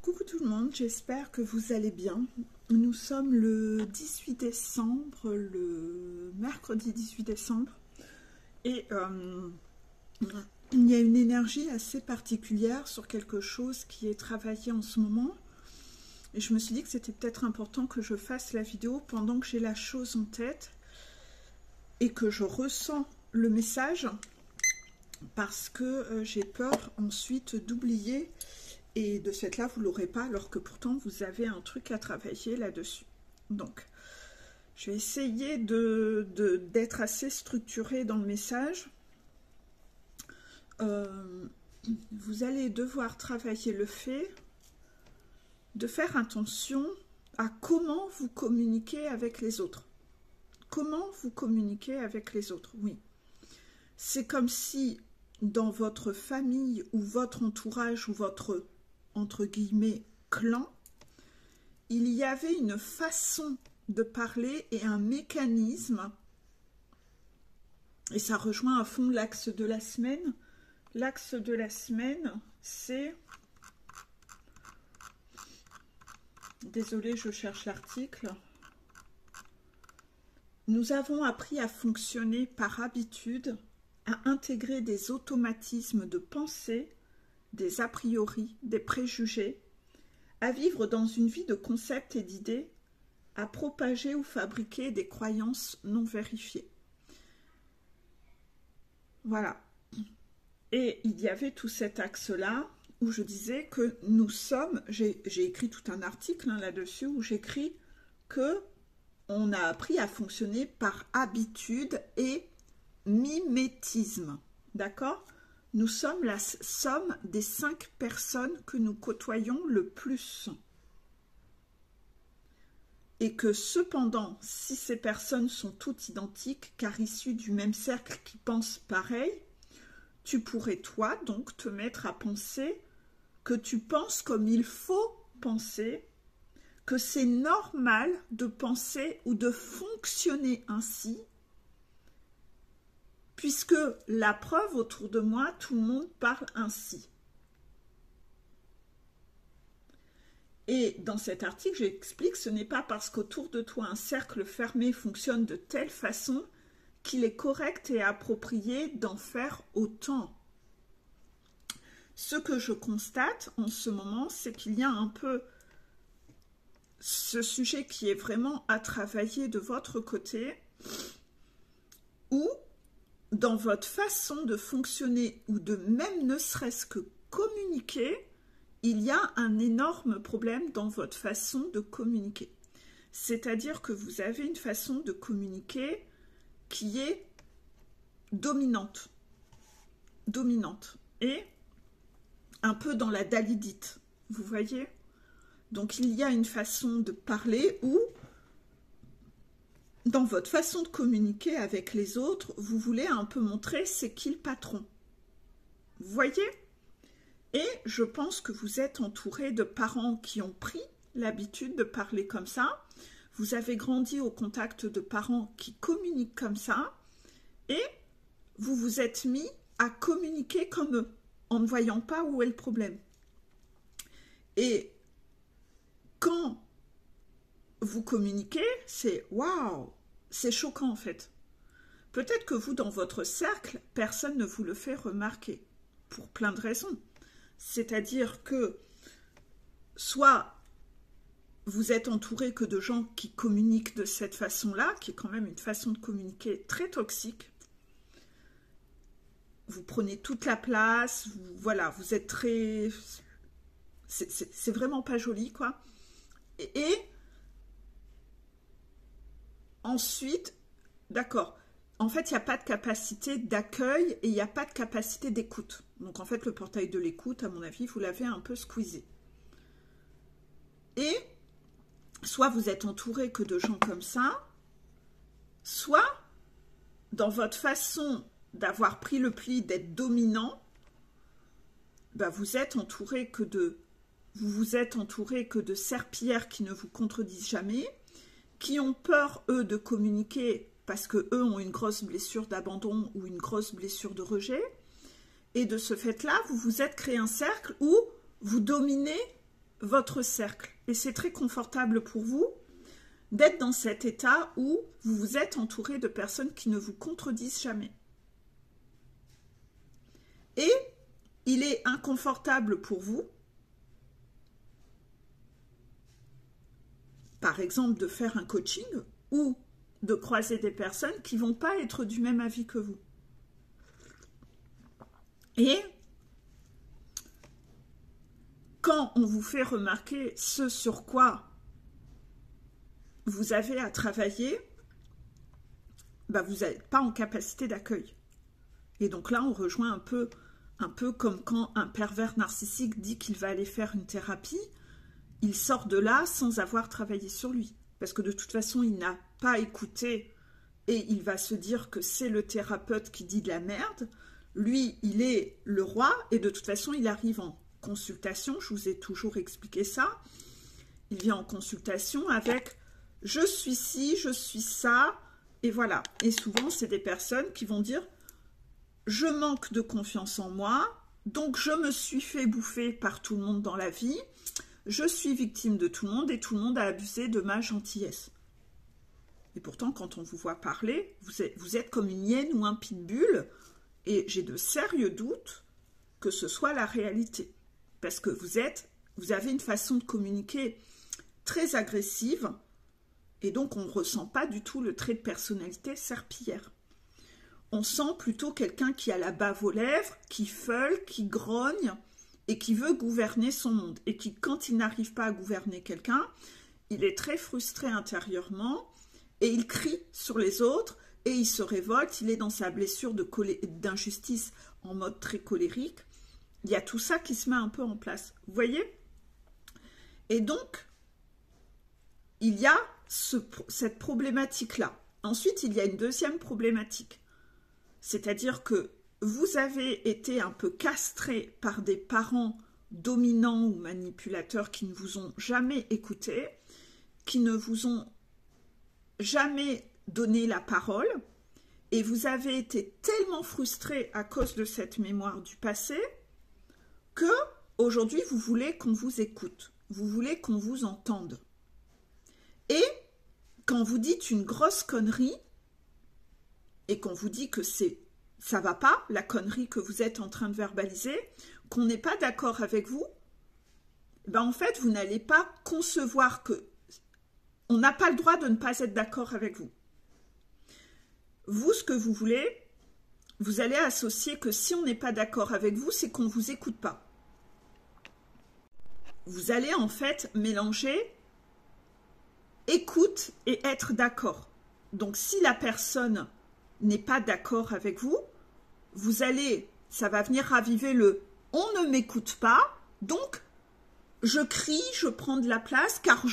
Coucou tout le monde, j'espère que vous allez bien. Nous sommes le 18 décembre, le mercredi 18 décembre, et il y a une énergie assez particulière sur quelque chose qui est travaillé en ce moment. Et je me suis dit que c'était peut-être important que je fasse la vidéo pendant que j'ai la chose en tête et que je ressens le message, parce que j'ai peur ensuite d'oublier. Et de ce fait-là, vous ne l'aurez pas, alors que pourtant, vous avez un truc à travailler là-dessus. Donc, je vais essayer d'être assez structurée dans le message. Vous allez devoir travailler le fait de faire attention à comment vous communiquez avec les autres. Comment vous communiquez avec les autres, oui. C'est comme si, dans votre famille ou votre entourage ou votre entre guillemets, clan, il y avait une façon de parler et un mécanisme, et ça rejoint à fond l'axe de la semaine. L'axe de la semaine, c'est... Désolée, je cherche l'article. Nous avons appris à fonctionner par habitude, à intégrer des automatismes de pensée, des a priori, des préjugés, à vivre dans une vie de concepts et d'idées, à propager ou fabriquer des croyances non vérifiées. Voilà. Et il y avait tout cet axe-là où je disais que nous sommes, j'ai écrit tout un article là-dessus où j'écris que on a appris à fonctionner par habitude et mimétisme. D'accord ? Nous sommes la somme des 5 personnes que nous côtoyons le plus. Et que cependant, si ces personnes sont toutes identiques, car issues du même cercle qui pensent pareil, tu pourrais toi donc te mettre à penser que tu penses comme il faut penser, que c'est normal de penser ou de fonctionner ainsi, puisque la preuve autour de moi, tout le monde parle ainsi. Et dans cet article, j'explique que ce n'est pas parce qu'autour de toi un cercle fermé fonctionne de telle façon qu'il est correct et approprié d'en faire autant. Ce que je constate en ce moment, c'est qu'il y a un peu ce sujet qui est vraiment à travailler de votre côté, où dans votre façon de fonctionner ou de même ne serait-ce que communiquer, il y a un énorme problème dans votre façon de communiquer. C'est-à-dire que vous avez une façon de communiquer qui est dominante. Dominante. Et un peu dans la dalidite, vous voyez? Donc il y a une façon de parler où dans votre façon de communiquer avec les autres, vous voulez un peu montrer c'est qui le patron. Vous voyez? Et je pense que vous êtes entouré de parents qui ont pris l'habitude de parler comme ça. Vous avez grandi au contact de parents qui communiquent comme ça. Et vous vous êtes mis à communiquer comme eux, en ne voyant pas où est le problème. Et quand vous communiquez, c'est waouh, c'est choquant en fait. Peut-être que vous, dans votre cercle, personne ne vous le fait remarquer, pour plein de raisons. C'est-à-dire que soit vous êtes entouré que de gens qui communiquent de cette façon-là, qui est quand même une façon de communiquer très toxique. Vous prenez toute la place, voilà, vous êtes très... C'est vraiment pas joli, quoi. Et ensuite, d'accord, en fait, il n'y a pas de capacité d'accueil et il n'y a pas de capacité d'écoute. Donc, en fait, le portail de l'écoute, à mon avis, vous l'avez un peu squeezé. Et soit vous êtes entouré que de gens comme ça, soit dans votre façon d'avoir pris le pli d'être dominant, bah, vous êtes entouré que de serpillères qui ne vous contredisent jamais, qui ont peur, eux, de communiquer parce qu'eux ont une grosse blessure d'abandon ou une grosse blessure de rejet. Et de ce fait-là, vous vous êtes créé un cercle où vous dominez votre cercle. Et c'est très confortable pour vous d'être dans cet état où vous vous êtes entouré de personnes qui ne vous contredisent jamais. Et il est inconfortable pour vous, par exemple, de faire un coaching ou de croiser des personnes qui ne vont pas être du même avis que vous. Et quand on vous fait remarquer ce sur quoi vous avez à travailler, bah vous n'êtes pas en capacité d'accueil. Et donc là, on rejoint un peu comme quand un pervers narcissique dit qu'il va aller faire une thérapie, il sort de là sans avoir travaillé sur lui. Parce que de toute façon, il n'a pas écouté et il va se dire que c'est le thérapeute qui dit de la merde. Lui, il est le roi et de toute façon, il arrive en consultation. Je vous ai toujours expliqué ça. Il vient en consultation avec « je suis ci, je suis ça » et voilà. Et souvent, c'est des personnes qui vont dire « je manque de confiance en moi, donc je me suis fait bouffer par tout le monde dans la vie. Je suis victime de tout le monde et tout le monde a abusé de ma gentillesse. » Et pourtant, quand on vous voit parler, vous êtes comme une hyène ou un pitbull et j'ai de sérieux doutes que ce soit la réalité. Parce que vous avez une façon de communiquer très agressive et donc on ne ressent pas du tout le trait de personnalité serpillière. On sent plutôt quelqu'un qui a la bave aux lèvres, qui feule, qui grogne et qui veut gouverner son monde. Et qui, quand il n'arrive pas à gouverner quelqu'un, il est très frustré intérieurement et il crie sur les autres et il se révolte, il est dans sa blessure d'injustice en mode très colérique. Il y a tout ça qui se met un peu en place. Vous voyez? Et donc, il y a cette problématique-là. Ensuite, il y a une deuxième problématique. C'est-à-dire que vous avez été un peu castré par des parents dominants ou manipulateurs qui ne vous ont jamais écouté, qui ne vous ont jamais donné la parole, et vous avez été tellement frustré à cause de cette mémoire du passé que aujourd'hui vous voulez qu'on vous écoute, vous voulez qu'on vous entende. Et quand vous dites une grosse connerie et qu'on vous dit que ça va pas, la connerie que vous êtes en train de verbaliser, qu'on n'est pas d'accord avec vous, ben en fait, vous n'allez pas concevoir que on n'a pas le droit de ne pas être d'accord avec vous. Vous, ce que vous voulez, vous allez associer que si on n'est pas d'accord avec vous, c'est qu'on ne vous écoute pas. Vous allez en fait mélanger écoute et être d'accord. Donc si la personne n'est pas d'accord avec vous, ça va venir raviver le « on ne m'écoute pas », donc je crie, je prends de la place car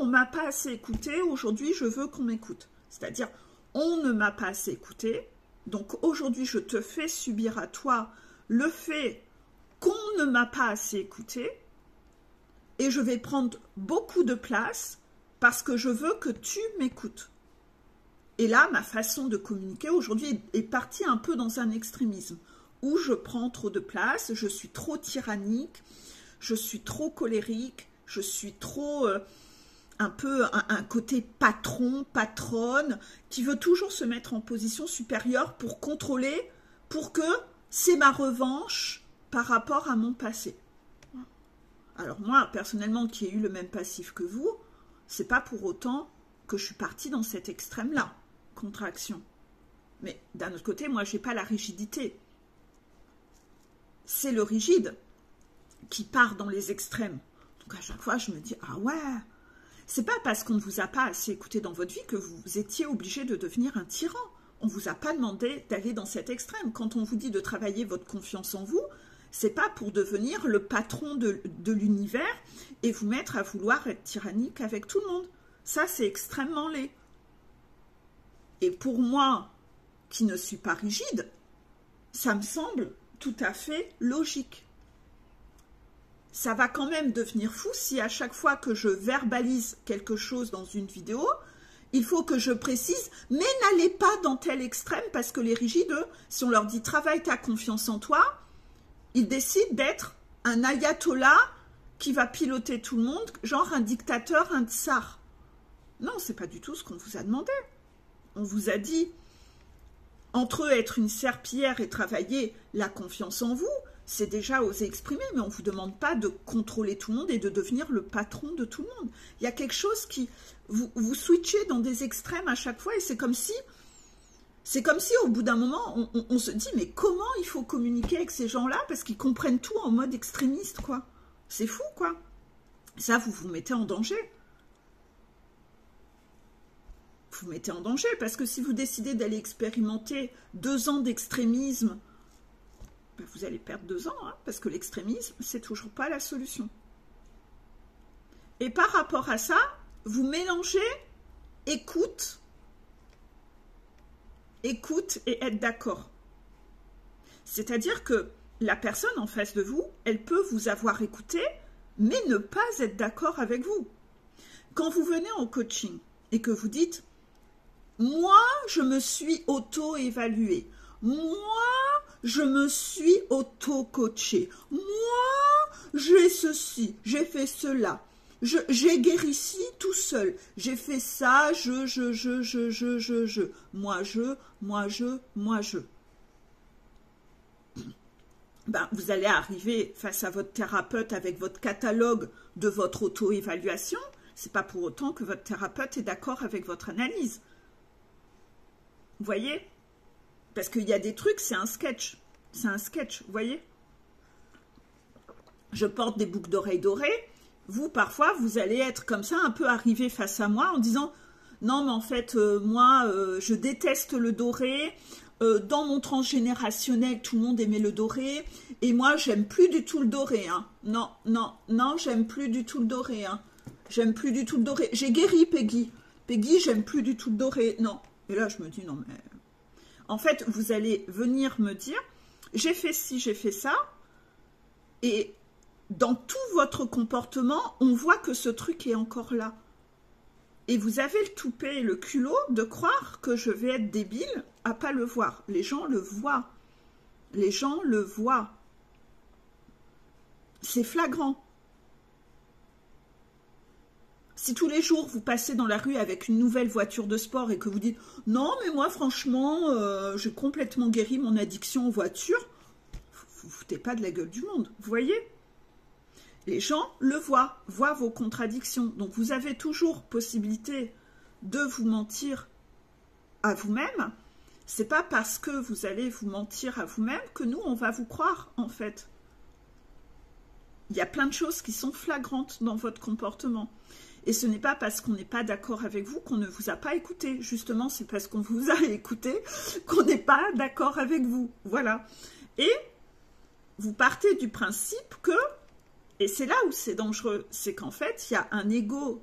on ne m'a pas assez écouté, aujourd'hui je veux qu'on m'écoute. C'est-à-dire, on ne m'a pas assez écouté, donc aujourd'hui je te fais subir à toi le fait qu'on ne m'a pas assez écouté et je vais prendre beaucoup de place parce que je veux que tu m'écoutes. Et là, ma façon de communiquer aujourd'hui est partie un peu dans un extrémisme où je prends trop de place, je suis trop tyrannique, je suis trop colérique, je suis trop un peu un côté patron, patronne, qui veut toujours se mettre en position supérieure pour contrôler, pour que c'est ma revanche par rapport à mon passé. Alors moi, personnellement, qui ai eu le même passif que vous, c'est pas pour autant que je suis partie dans cet extrême-là, contraction. Mais d'un autre côté, moi, j'ai pas la rigidité. C'est le rigide qui part dans les extrêmes. Donc à chaque fois, je me dis, ah ouais, c'est pas parce qu'on ne vous a pas assez écouté dans votre vie que vous étiez obligé de devenir un tyran. On ne vous a pas demandé d'aller dans cet extrême. Quand on vous dit de travailler votre confiance en vous, c'est pas pour devenir le patron de l'univers et vous mettre à vouloir être tyrannique avec tout le monde. Ça, c'est extrêmement laid. Et pour moi, qui ne suis pas rigide, ça me semble tout à fait logique. Ça va quand même devenir fou si à chaque fois que je verbalise quelque chose dans une vidéo, il faut que je précise, mais n'allez pas dans tel extrême parce que les rigides, si on leur dit travaille ta confiance en toi, ils décident d'être un ayatollah qui va piloter tout le monde, genre un dictateur, un tsar. Non, c'est pas du tout ce qu'on vous a demandé. On vous a dit, entre eux, être une serpillière et travailler la confiance en vous, c'est déjà oser exprimer, mais on ne vous demande pas de contrôler tout le monde et de devenir le patron de tout le monde. Il y a quelque chose qui... Vous switchez dans des extrêmes à chaque fois et c'est comme si au bout d'un moment, on se dit, mais comment il faut communiquer avec ces gens-là parce qu'ils comprennent tout en mode extrémiste, quoi. C'est fou, quoi. Ça, vous vous mettez en danger. Vous mettez en danger parce que si vous décidez d'aller expérimenter 2 ans d'extrémisme, ben vous allez perdre 2 ans, hein, parce que l'extrémisme, c'est toujours pas la solution. Et par rapport à ça, vous mélangez écoute et être d'accord. C'est-à-dire que la personne en face de vous, elle peut vous avoir écouté, mais ne pas être d'accord avec vous. Quand vous venez en coaching et que vous dites « Moi, je me suis auto-évalué. Moi, je me suis auto-coaché. Moi, j'ai ceci, j'ai fait cela. J'ai guéri ci tout seul. J'ai fait ça, je. Moi, je. » Ben, vous allez arriver face à votre thérapeute avec votre catalogue de votre auto-évaluation. C'est pas pour autant que votre thérapeute est d'accord avec votre analyse. Vous voyez? Parce qu'il y a des trucs, c'est un sketch. C'est un sketch, vous voyez? Je porte des boucles d'oreilles dorées. Vous, parfois, vous allez être comme ça, un peu arrivé face à moi en disant « Non, mais en fait, moi, je déteste le doré. Dans mon transgénérationnel, tout le monde aimait le doré. Et moi, j'aime plus du tout le doré. Hein. Non, j'aime plus du tout le doré. Hein. J'aime plus du tout le doré. J'ai guéri, Peggy. Peggy, j'aime plus du tout le doré. Non. » Et là, je me dis « Non, mais... » En fait, vous allez venir me dire « J'ai fait ci, j'ai fait ça. » Et dans tout votre comportement, on voit que ce truc est encore là. Et vous avez le toupet et le culot de croire que je vais être débile à pas le voir. Les gens le voient. Les gens le voient. C'est flagrant. Si tous les jours vous passez dans la rue avec une nouvelle voiture de sport et que vous dites « Non, mais moi franchement, j'ai complètement guéri mon addiction aux voitures », vous ne foutez pas de la gueule du monde. Vous voyez ? Les gens le voient vos contradictions. Donc, vous avez toujours possibilité de vous mentir à vous-même. C'est pas parce que vous allez vous mentir à vous-même que nous, on va vous croire, en fait. Il y a plein de choses qui sont flagrantes dans votre comportement. Et ce n'est pas parce qu'on n'est pas d'accord avec vous qu'on ne vous a pas écouté. Justement, c'est parce qu'on vous a écouté qu'on n'est pas d'accord avec vous. Voilà. Et vous partez du principe que... Et c'est là où c'est dangereux, c'est qu'en fait, il y a un ego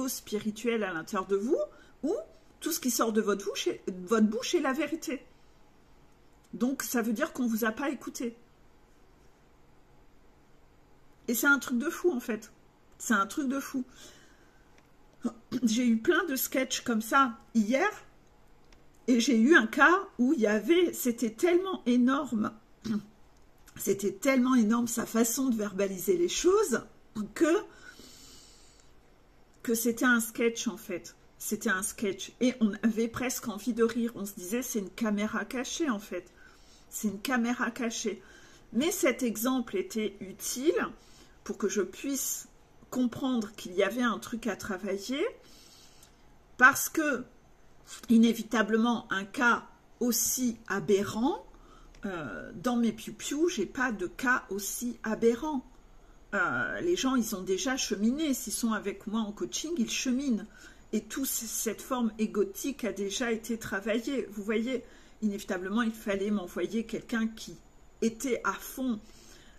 spirituel à l'intérieur de vous, où tout ce qui sort de votre bouche est la vérité. Donc, ça veut dire qu'on ne vous a pas écouté. Et c'est un truc de fou, en fait. C'est un truc de fou. J'ai eu plein de sketchs comme ça hier, et j'ai eu un cas où il y avait, c'était tellement énorme... C'était tellement énorme sa façon de verbaliser les choses que c'était un sketch en fait. C'était un sketch. Et on avait presque envie de rire. On se disait c'est une caméra cachée en fait. C'est une caméra cachée. Mais cet exemple était utile pour que je puisse comprendre qu'il y avait un truc à travailler parce que inévitablement un cas aussi aberrant, dans mes piou-piou, j'ai pas de cas aussi aberrant. Les gens, ils ont déjà cheminé. S'ils sont avec moi en coaching, ils cheminent. Et toute cette forme égotique a déjà été travaillée. Vous voyez, inévitablement, il fallait m'envoyer quelqu'un qui était à fond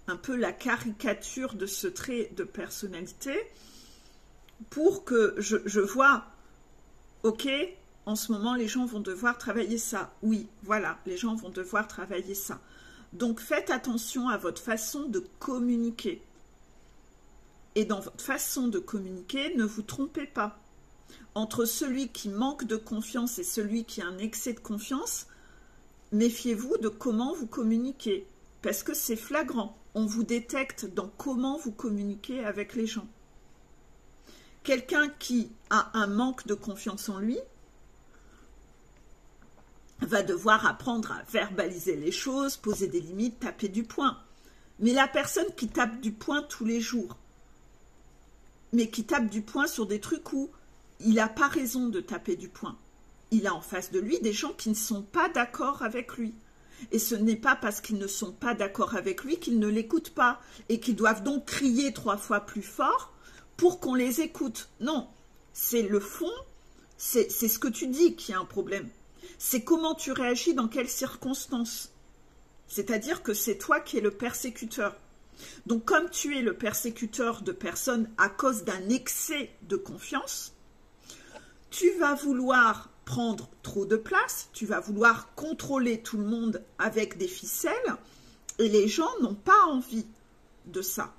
un peu la caricature de ce trait de personnalité pour que je vois, ok, en ce moment, les gens vont devoir travailler ça. Oui, voilà, les gens vont devoir travailler ça. Donc, faites attention à votre façon de communiquer. Et dans votre façon de communiquer, ne vous trompez pas. Entre celui qui manque de confiance et celui qui a un excès de confiance, méfiez-vous de comment vous communiquez. Parce que c'est flagrant. on vous détecte dans comment vous communiquez avec les gens. Quelqu'un qui a un manque de confiance en lui va devoir apprendre à verbaliser les choses, poser des limites, taper du poing. Mais la personne qui tape du poing tous les jours, mais qui tape du poing sur des trucs où il n'a pas raison de taper du poing, il a en face de lui des gens qui ne sont pas d'accord avec lui. Et ce n'est pas parce qu'ils ne sont pas d'accord avec lui qu'ils ne l'écoutent pas et qu'ils doivent donc crier 3 fois plus fort pour qu'on les écoute. Non, c'est le fond, c'est ce que tu dis qui est un problème. C'est comment tu réagis dans quelles circonstances. C'est-à-dire que c'est toi qui es le persécuteur. Donc comme tu es le persécuteur de personnes à cause d'un excès de confiance, tu vas vouloir prendre trop de place, tu vas vouloir contrôler tout le monde avec des ficelles et les gens n'ont pas envie de ça.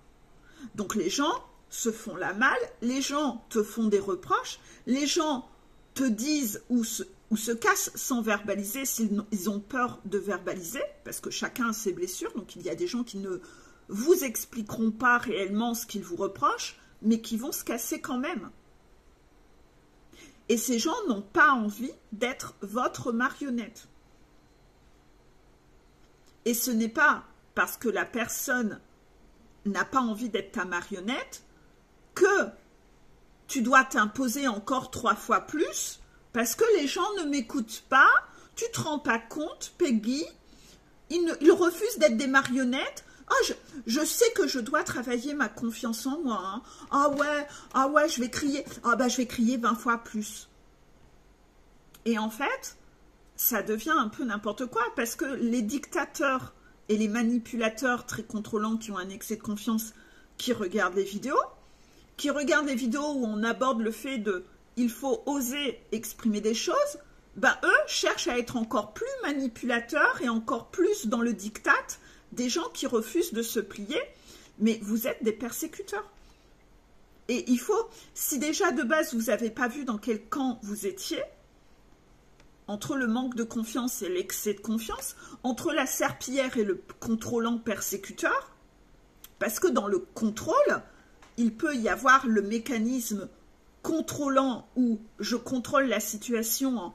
Donc les gens se font la malle, les gens te font des reproches, les gens te disent ou se cassent sans verbaliser s'ils ont peur de verbaliser, parce que chacun a ses blessures, donc il y a des gens qui ne vous expliqueront pas réellement ce qu'ils vous reprochent, mais qui vont se casser quand même. Et ces gens n'ont pas envie d'être votre marionnette. Et ce n'est pas parce que la personne n'a pas envie d'être ta marionnette que tu dois t'imposer encore 3 fois plus parce que les gens ne m'écoutent pas, tu ne te rends pas compte, Peggy, ils refusent d'être des marionnettes. Ah, je sais que je dois travailler ma confiance en moi. Hein. Ah ouais, je vais crier. Ah bah, je vais crier 20 fois plus. Et en fait, ça devient un peu n'importe quoi parce que les dictateurs et les manipulateurs très contrôlants qui ont un excès de confiance, qui regardent les vidéos où on aborde le fait de il faut oser exprimer des choses, ben eux cherchent à être encore plus manipulateurs et encore plus dans le diktat des gens qui refusent de se plier, mais vous êtes des persécuteurs. Et il faut, si déjà de base vous n'avez pas vu dans quel camp vous étiez, entre le manque de confiance et l'excès de confiance, entre la serpillière et le contrôlant persécuteur, parce que dans le contrôle, il peut y avoir le mécanisme contrôlant où je contrôle la situation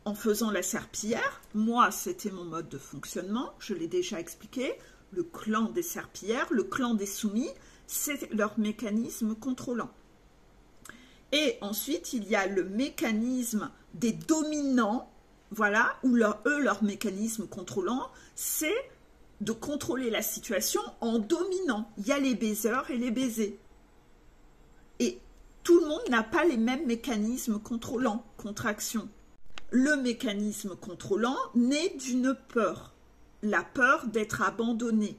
en faisant la serpillière. Moi, c'était mon mode de fonctionnement, je l'ai déjà expliqué. Le clan des serpillières, le clan des soumis, c'est leur mécanisme contrôlant. Et ensuite, il y a le mécanisme des dominants, voilà, où leur mécanisme contrôlant, c'est de contrôler la situation en dominant. Il y a les baiseurs et les baisers. Et tout le monde n'a pas les mêmes mécanismes contrôlants, contraction. Le mécanisme contrôlant naît d'une peur, la peur d'être abandonné.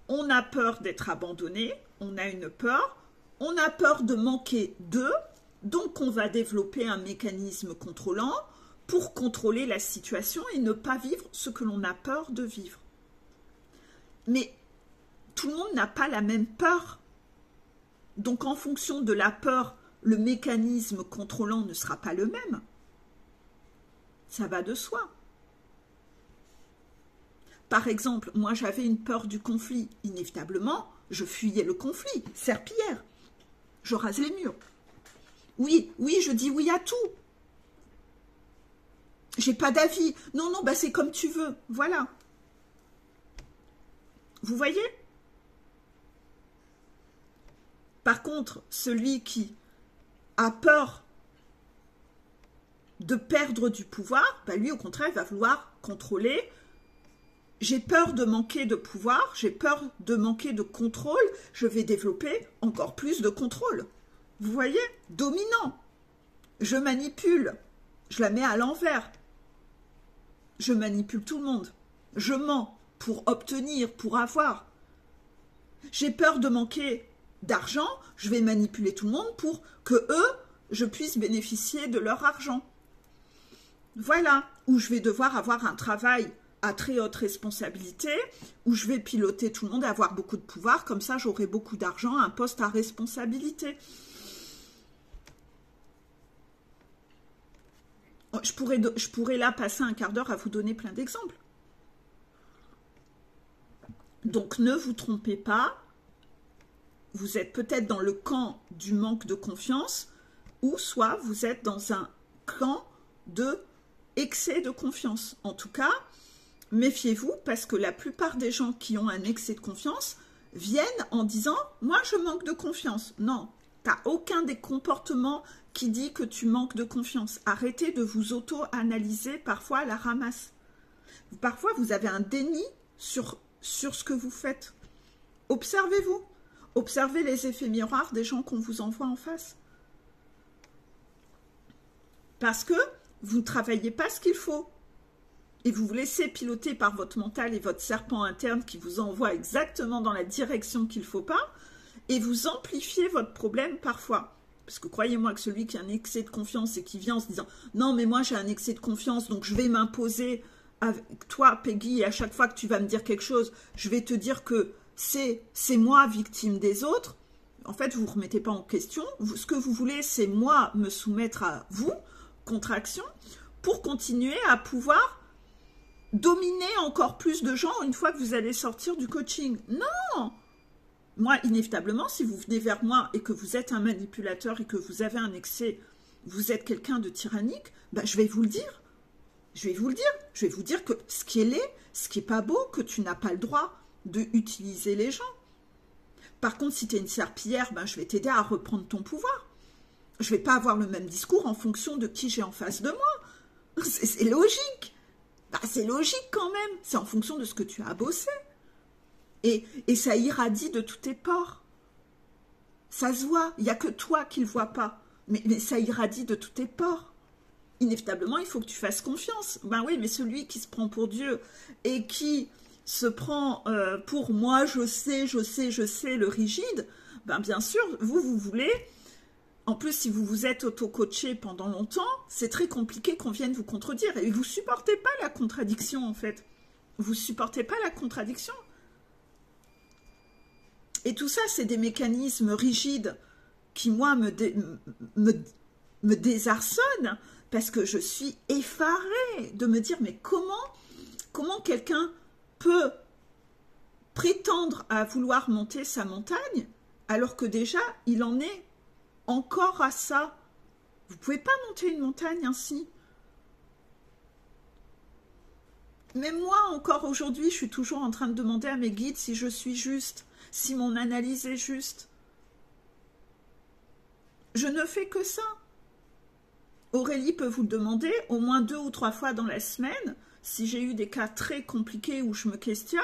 On a peur d'être abandonné, on a une peur, on a peur de manquer d'eux, donc on va développer un mécanisme contrôlant pour contrôler la situation et ne pas vivre ce que l'on a peur de vivre. Mais tout le monde n'a pas la même peur. Donc en fonction de la peur, le mécanisme contrôlant ne sera pas le même. Ça va de soi. Par exemple, moi j'avais une peur du conflit. Inévitablement, je fuyais le conflit. Serpillière. Je rase les murs. Oui, je dis oui à tout. J'ai pas d'avis. Non, bah c'est comme tu veux. Voilà. Vous voyez? Par contre, celui qui a peur de perdre du pouvoir, bah lui, au contraire, il va vouloir contrôler. J'ai peur de manquer de pouvoir, j'ai peur de manquer de contrôle, je vais développer encore plus de contrôle. Vous voyez? Dominant. Je manipule. Je la mets à l'envers. Je manipule tout le monde. Je mens pour obtenir, pour avoir. J'ai peur de manquer d'argent, je vais manipuler tout le monde pour que eux, je puisse bénéficier de leur argent. Voilà. Où je vais devoir avoir un travail à très haute responsabilité, où je vais piloter tout le monde, avoir beaucoup de pouvoir, comme ça j'aurai beaucoup d'argent, un poste à responsabilité. Je pourrais là passer un quart d'heure à vous donner plein d'exemples. Donc ne vous trompez pas, vous êtes peut-être dans le camp du manque de confiance, ou soit vous êtes dans un camp de excès de confiance. En tout cas, méfiez-vous parce que la plupart des gens qui ont un excès de confiance viennent en disant « moi je manque de confiance ». Non, tu n'as aucun des comportements qui dit que tu manques de confiance. Arrêtez de vous auto-analyser parfois à la ramasse. Parfois vous avez un déni sur ce que vous faites. Observez-vous. Observez les effets miroirs des gens qu'on vous envoie en face. Parce que vous ne travaillez pas ce qu'il faut. Et vous vous laissez piloter par votre mental et votre serpent interne qui vous envoie exactement dans la direction qu'il ne faut pas. Et vous amplifiez votre problème parfois. Parce que croyez-moi que celui qui a un excès de confiance et qui vient en se disant « Non, mais moi j'ai un excès de confiance, donc je vais m'imposer avec toi, Peggy, et à chaque fois que tu vas me dire quelque chose, je vais te dire que c'est moi victime des autres. » En fait, vous ne remettez pas en question. Ce que vous voulez, c'est moi me soumettre à vous, contraction, pour continuer à pouvoir dominer encore plus de gens une fois que vous allez sortir du coaching. Non! Moi, inévitablement, si vous venez vers moi et que vous êtes un manipulateur et que vous avez un excès, vous êtes quelqu'un de tyrannique, ben, je vais vous le dire. Je vais vous le dire. Je vais vous dire que ce qui est laid, ce qui n'est pas beau, que tu n'as pas le droit d'utiliser les gens. Par contre, si tu es une serpillière, ben, je vais t'aider à reprendre ton pouvoir. Je ne vais pas avoir le même discours en fonction de qui j'ai en face de moi. C'est logique. Ben, c'est logique quand même. C'est en fonction de ce que tu as bossé. Et ça irradie de tous tes pores. Ça se voit. Il n'y a que toi qui ne le vois pas. Mais ça irradie de tous tes pores. Inévitablement, il faut que tu fasses confiance. Ben oui, mais celui qui se prend pour Dieu et qui se prend pour moi, je sais, le rigide, ben bien sûr, vous voulez. En plus, si vous vous êtes auto-coaché pendant longtemps, c'est très compliqué qu'on vienne vous contredire. Et vous ne supportez pas la contradiction, en fait. Vous ne supportez pas la contradiction. Et tout ça, c'est des mécanismes rigides qui, moi, me désarçonnent parce que je suis effarée de me dire, mais comment quelqu'un peut prétendre à vouloir monter sa montagne alors que déjà, il en est encore à ça. Vous ne pouvez pas monter une montagne ainsi. Même moi, encore aujourd'hui, je suis toujours en train de demander à mes guides si je suis juste, si mon analyse est juste. Je ne fais que ça. Aurélie peut vous le demander au moins 2 ou 3 fois dans la semaine. Si j'ai eu des cas très compliqués où je me questionne,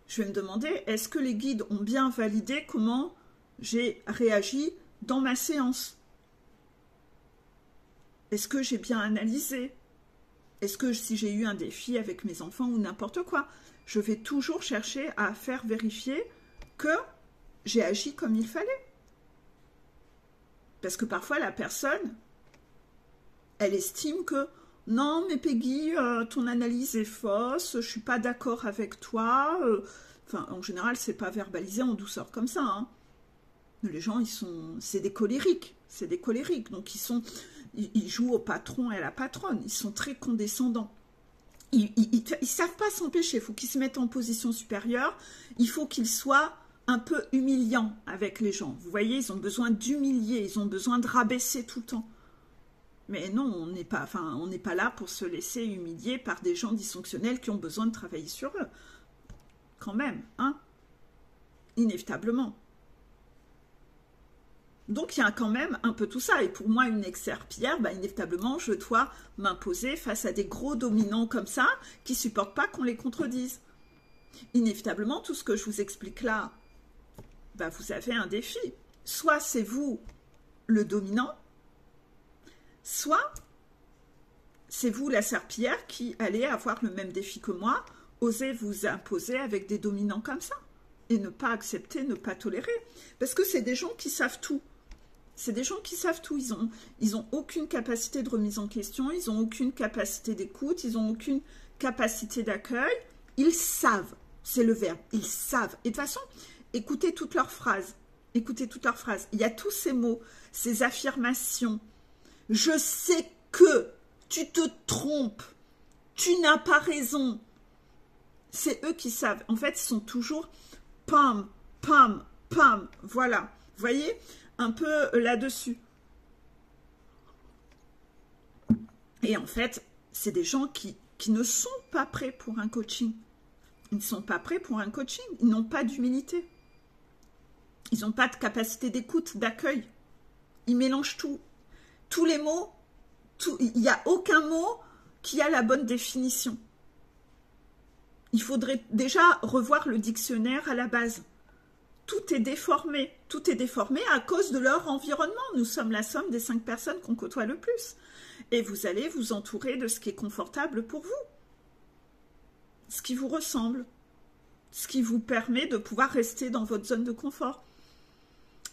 je vais me demander, est-ce que les guides ont bien validé comment j'ai réagi dans ma séance? Est-ce que j'ai bien analysé? Est-ce que si j'ai eu un défi avec mes enfants ou n'importe quoi, je vais toujours chercher à faire vérifier que j'ai agi comme il fallait? Parce que parfois la personne, elle estime que non mais Peggy, ton analyse est fausse, je ne suis pas d'accord avec toi. Enfin, en général, c'est pas verbalisé en douceur comme ça. Hein. Les gens, c'est des colériques. C'est des colériques. Donc, ils jouent au patron et à la patronne. Ils sont très condescendants. Ils ne savent pas s'empêcher. Il faut qu'ils se mettent en position supérieure. Il faut qu'ils soient un peu humiliants avec les gens. Vous voyez, ils ont besoin d'humilier. Ils ont besoin de rabaisser tout le temps. Mais non, on n'est pas là pour se laisser humilier par des gens dysfonctionnels qui ont besoin de travailler sur eux. Quand même, hein? Inévitablement. Donc, il y a quand même un peu tout ça. Et pour moi, une ex-serpillière, bah, inévitablement, je dois m'imposer face à des gros dominants comme ça qui ne supportent pas qu'on les contredise. Inévitablement, tout ce que je vous explique là, bah, vous avez un défi. Soit c'est vous le dominant, soit c'est vous la serpillière qui allez avoir le même défi que moi, oser vous imposer avec des dominants comme ça. Et ne pas accepter, ne pas tolérer. Parce que c'est des gens qui savent tout. C'est des gens qui savent tout. Ils ont aucune capacité de remise en question, ils n'ont aucune capacité d'écoute, ils n'ont aucune capacité d'accueil. Ils savent, c'est le verbe, ils savent. Et de toute façon, écoutez toutes leurs phrases. Écoutez toutes leurs phrases. Il y a tous ces mots, ces affirmations. Je sais que tu te trompes, tu n'as pas raison. C'est eux qui savent. En fait, ils sont toujours pam, pam, pam. Voilà. Vous voyez, un peu là-dessus. Et en fait, c'est des gens qui ne sont pas prêts pour un coaching. Ils ne sont pas prêts pour un coaching. Ils n'ont pas d'humilité. Ils n'ont pas de capacité d'écoute, d'accueil. Ils mélangent tout. Tous les mots, il n'y a aucun mot qui a la bonne définition. Il faudrait déjà revoir le dictionnaire à la base. Tout est déformé. Tout est déformé à cause de leur environnement. Nous sommes la somme des 5 personnes qu'on côtoie le plus. Et vous allez vous entourer de ce qui est confortable pour vous. Ce qui vous ressemble. Ce qui vous permet de pouvoir rester dans votre zone de confort.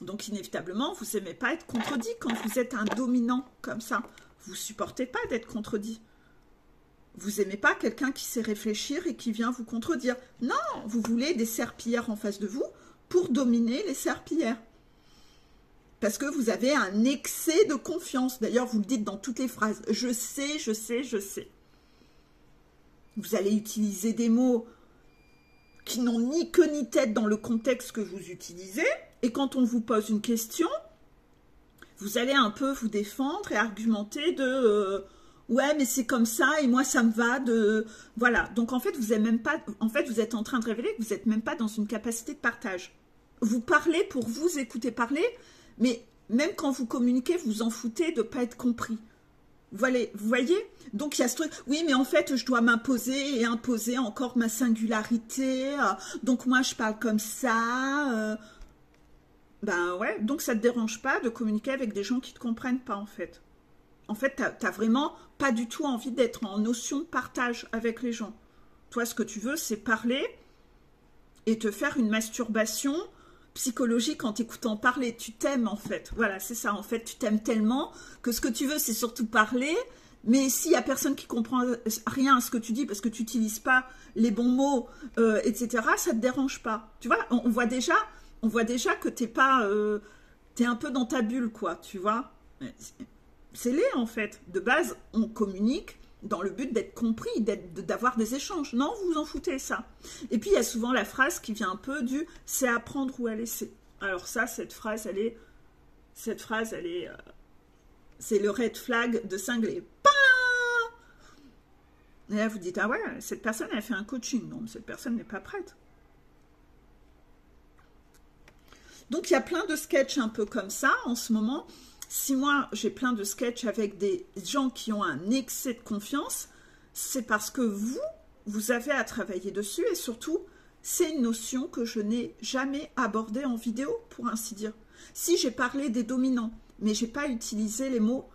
Donc inévitablement, vous n'aimez pas être contredit quand vous êtes un dominant comme ça. Vous ne supportez pas d'être contredit. Vous n'aimez pas quelqu'un qui sait réfléchir et qui vient vous contredire. Non, vous voulez des serpillères en face de vous pour dominer les serpillères. Parce que vous avez un excès de confiance. D'ailleurs, vous le dites dans toutes les phrases. Je sais, je sais, je sais. Vous allez utiliser des mots qui n'ont ni queue ni tête dans le contexte que vous utilisez. Et quand on vous pose une question, vous allez un peu vous défendre et argumenter de ouais, mais c'est comme ça et moi ça me va de voilà. Donc en fait, vous êtes même pas vous êtes en train de révéler que vous n'êtes même pas dans une capacité de partage. Vous parlez pour vous écouter parler, mais même quand vous communiquez, vous en foutez de ne pas être compris. Voilà, vous voyez? Donc il y a ce truc, oui, mais en fait, je dois m'imposer et imposer encore ma singularité. Donc moi, je parle comme ça. Ben ouais, donc ça ne te dérange pas de communiquer avec des gens qui ne te comprennent pas, en fait. En fait, tu n'as vraiment pas du tout envie d'être en notion de partage avec les gens. Toi, ce que tu veux, c'est parler et te faire une masturbation psychologique en t'écoutant parler. Tu t'aimes, en fait. Voilà, c'est ça, en fait. Tu t'aimes tellement que ce que tu veux, c'est surtout parler. Mais s'il n'y a personne qui comprend rien à ce que tu dis parce que tu n'utilises pas les bons mots, etc., ça ne te dérange pas. Tu vois, on voit déjà que t'es pas, t'es un peu dans ta bulle, quoi, tu vois. C'est laid, en fait. De base, on communique dans le but d'être compris, d'avoir des échanges. Non, vous vous en foutez, ça. Et puis, il y a souvent la phrase qui vient un peu du « c'est à prendre ou à laisser ». Alors ça, cette phrase, c'est le red flag de cinglé. Et là, vous dites « ah ouais, cette personne, elle a fait un coaching ». Non, cette personne n'est pas prête. Donc, il y a plein de sketchs un peu comme ça en ce moment. Si moi, j'ai plein de sketchs avec des gens qui ont un excès de confiance, c'est parce que vous avez à travailler dessus et surtout, c'est une notion que je n'ai jamais abordée en vidéo, pour ainsi dire. Si j'ai parlé des dominants, mais je n'ai pas utilisé les mots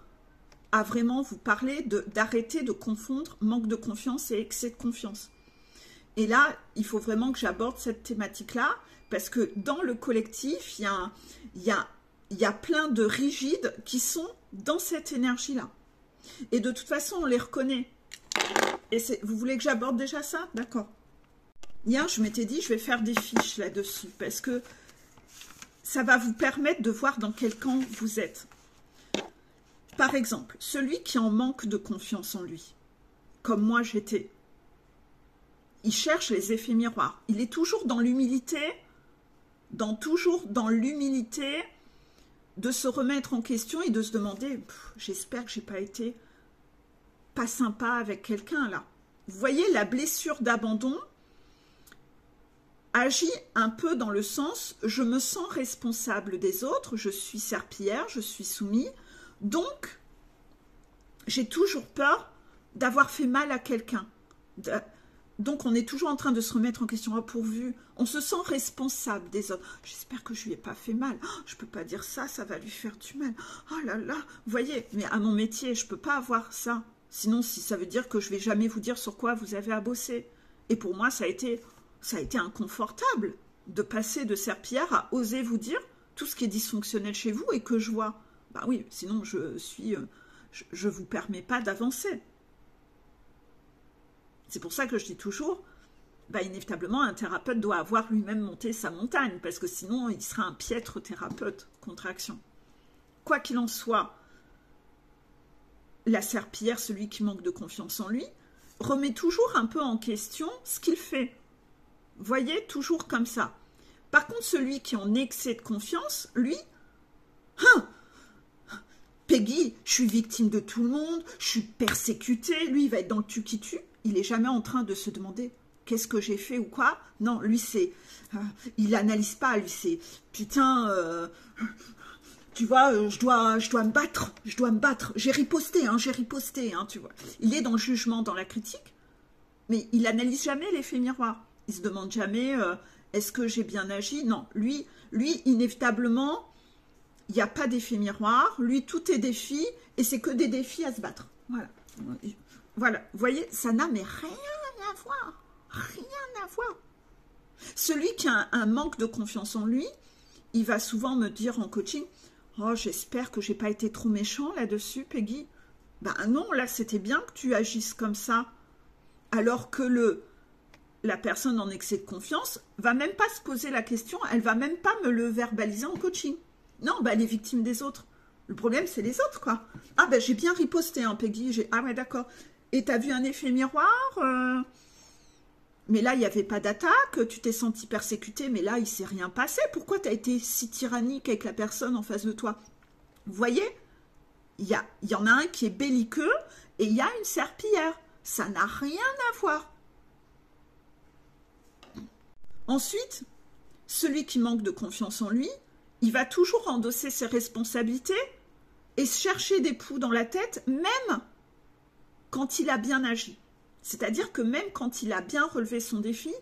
à vraiment vous parler d'arrêter de confondre manque de confiance et excès de confiance. Et là, il faut vraiment que j'aborde cette thématique-là, parce que dans le collectif, il y a plein de rigides qui sont dans cette énergie-là. Et de toute façon, on les reconnaît. Et vous voulez que j'aborde déjà ça? D'accord. Hier, je m'étais dit, je vais faire des fiches là-dessus, parce que ça va vous permettre de voir dans quel camp vous êtes. Par exemple, celui qui en manque de confiance en lui, comme moi j'étais, il cherche les effets miroirs. Il est toujours dans l'humilité, toujours dans l'humilité de se remettre en question et de se demander, j'espère que j'ai pas été pas sympa avec quelqu'un là. Vous voyez, la blessure d'abandon agit un peu dans le sens, je me sens responsable des autres, je suis serpillière, je suis soumis, donc j'ai toujours peur d'avoir fait mal à quelqu'un. Donc, on est toujours en train de se remettre en question. Oh, pourvu, on se sent responsable des autres. J'espère que je lui ai pas fait mal. Oh, je peux pas dire ça, ça va lui faire du mal. Oh là là, vous voyez, mais à mon métier, je peux pas avoir ça. Sinon, si ça veut dire que je vais jamais vous dire sur quoi vous avez à bosser. Et pour moi, ça a été inconfortable de passer de serpillière à oser vous dire tout ce qui est dysfonctionnel chez vous et que je vois. Bah oui, sinon je vous permets pas d'avancer. C'est pour ça que je dis toujours, bah, inévitablement, un thérapeute doit avoir lui-même monté sa montagne, parce que sinon, il sera un piètre thérapeute, contraction. Quoi qu'il en soit, la serpillière, celui qui manque de confiance en lui, remet toujours un peu en question ce qu'il fait. Voyez, toujours comme ça. Par contre, celui qui est en excès de confiance, lui, Peggy, je suis victime de tout le monde, je suis persécutée. Lui, il va être dans le tu qui tue. Il n'est jamais en train de se demander qu'est-ce que j'ai fait ou quoi. Non, lui, c'est... il n'analyse pas, lui, c'est... Putain, tu vois, je dois me battre, J'ai riposté, tu vois. Il est dans le jugement, dans la critique, mais il n'analyse jamais l'effet miroir. Il se demande jamais, est-ce que j'ai bien agi? Non, lui, inévitablement... Il n'y a pas d'effet miroir. Lui, tout est défi. Et c'est que des défis à se battre. Voilà. Voilà. Vous voyez, ça n'a mais rien à voir. Rien à voir. Celui qui a un manque de confiance en lui, il va souvent me dire en coaching, « Oh, j'espère que je n'ai pas été trop méchant là-dessus, Peggy. » Ben non, là, c'était bien que tu agisses comme ça. Alors que la personne en excès de confiance va même pas se poser la question, elle va même pas me le verbaliser en coaching. Non, bah, elle est victime des autres. Le problème, c'est les autres, quoi. Ah, ben, j'ai bien riposté, hein, Peggy. Ah, ouais, d'accord. Et t'as vu un effet miroir Mais là, il n'y avait pas d'attaque. Tu t'es senti persécuté, mais là, il ne s'est rien passé. Pourquoi tu as été si tyrannique avec la personne en face de toi? Vous voyez, il y en a un qui est belliqueux et il y a une serpillière. Ça n'a rien à voir. Ensuite, celui qui manque de confiance en lui, il va toujours endosser ses responsabilités et chercher des poux dans la tête, même quand il a bien agi. C'est-à-dire que même quand il a bien relevé son défi,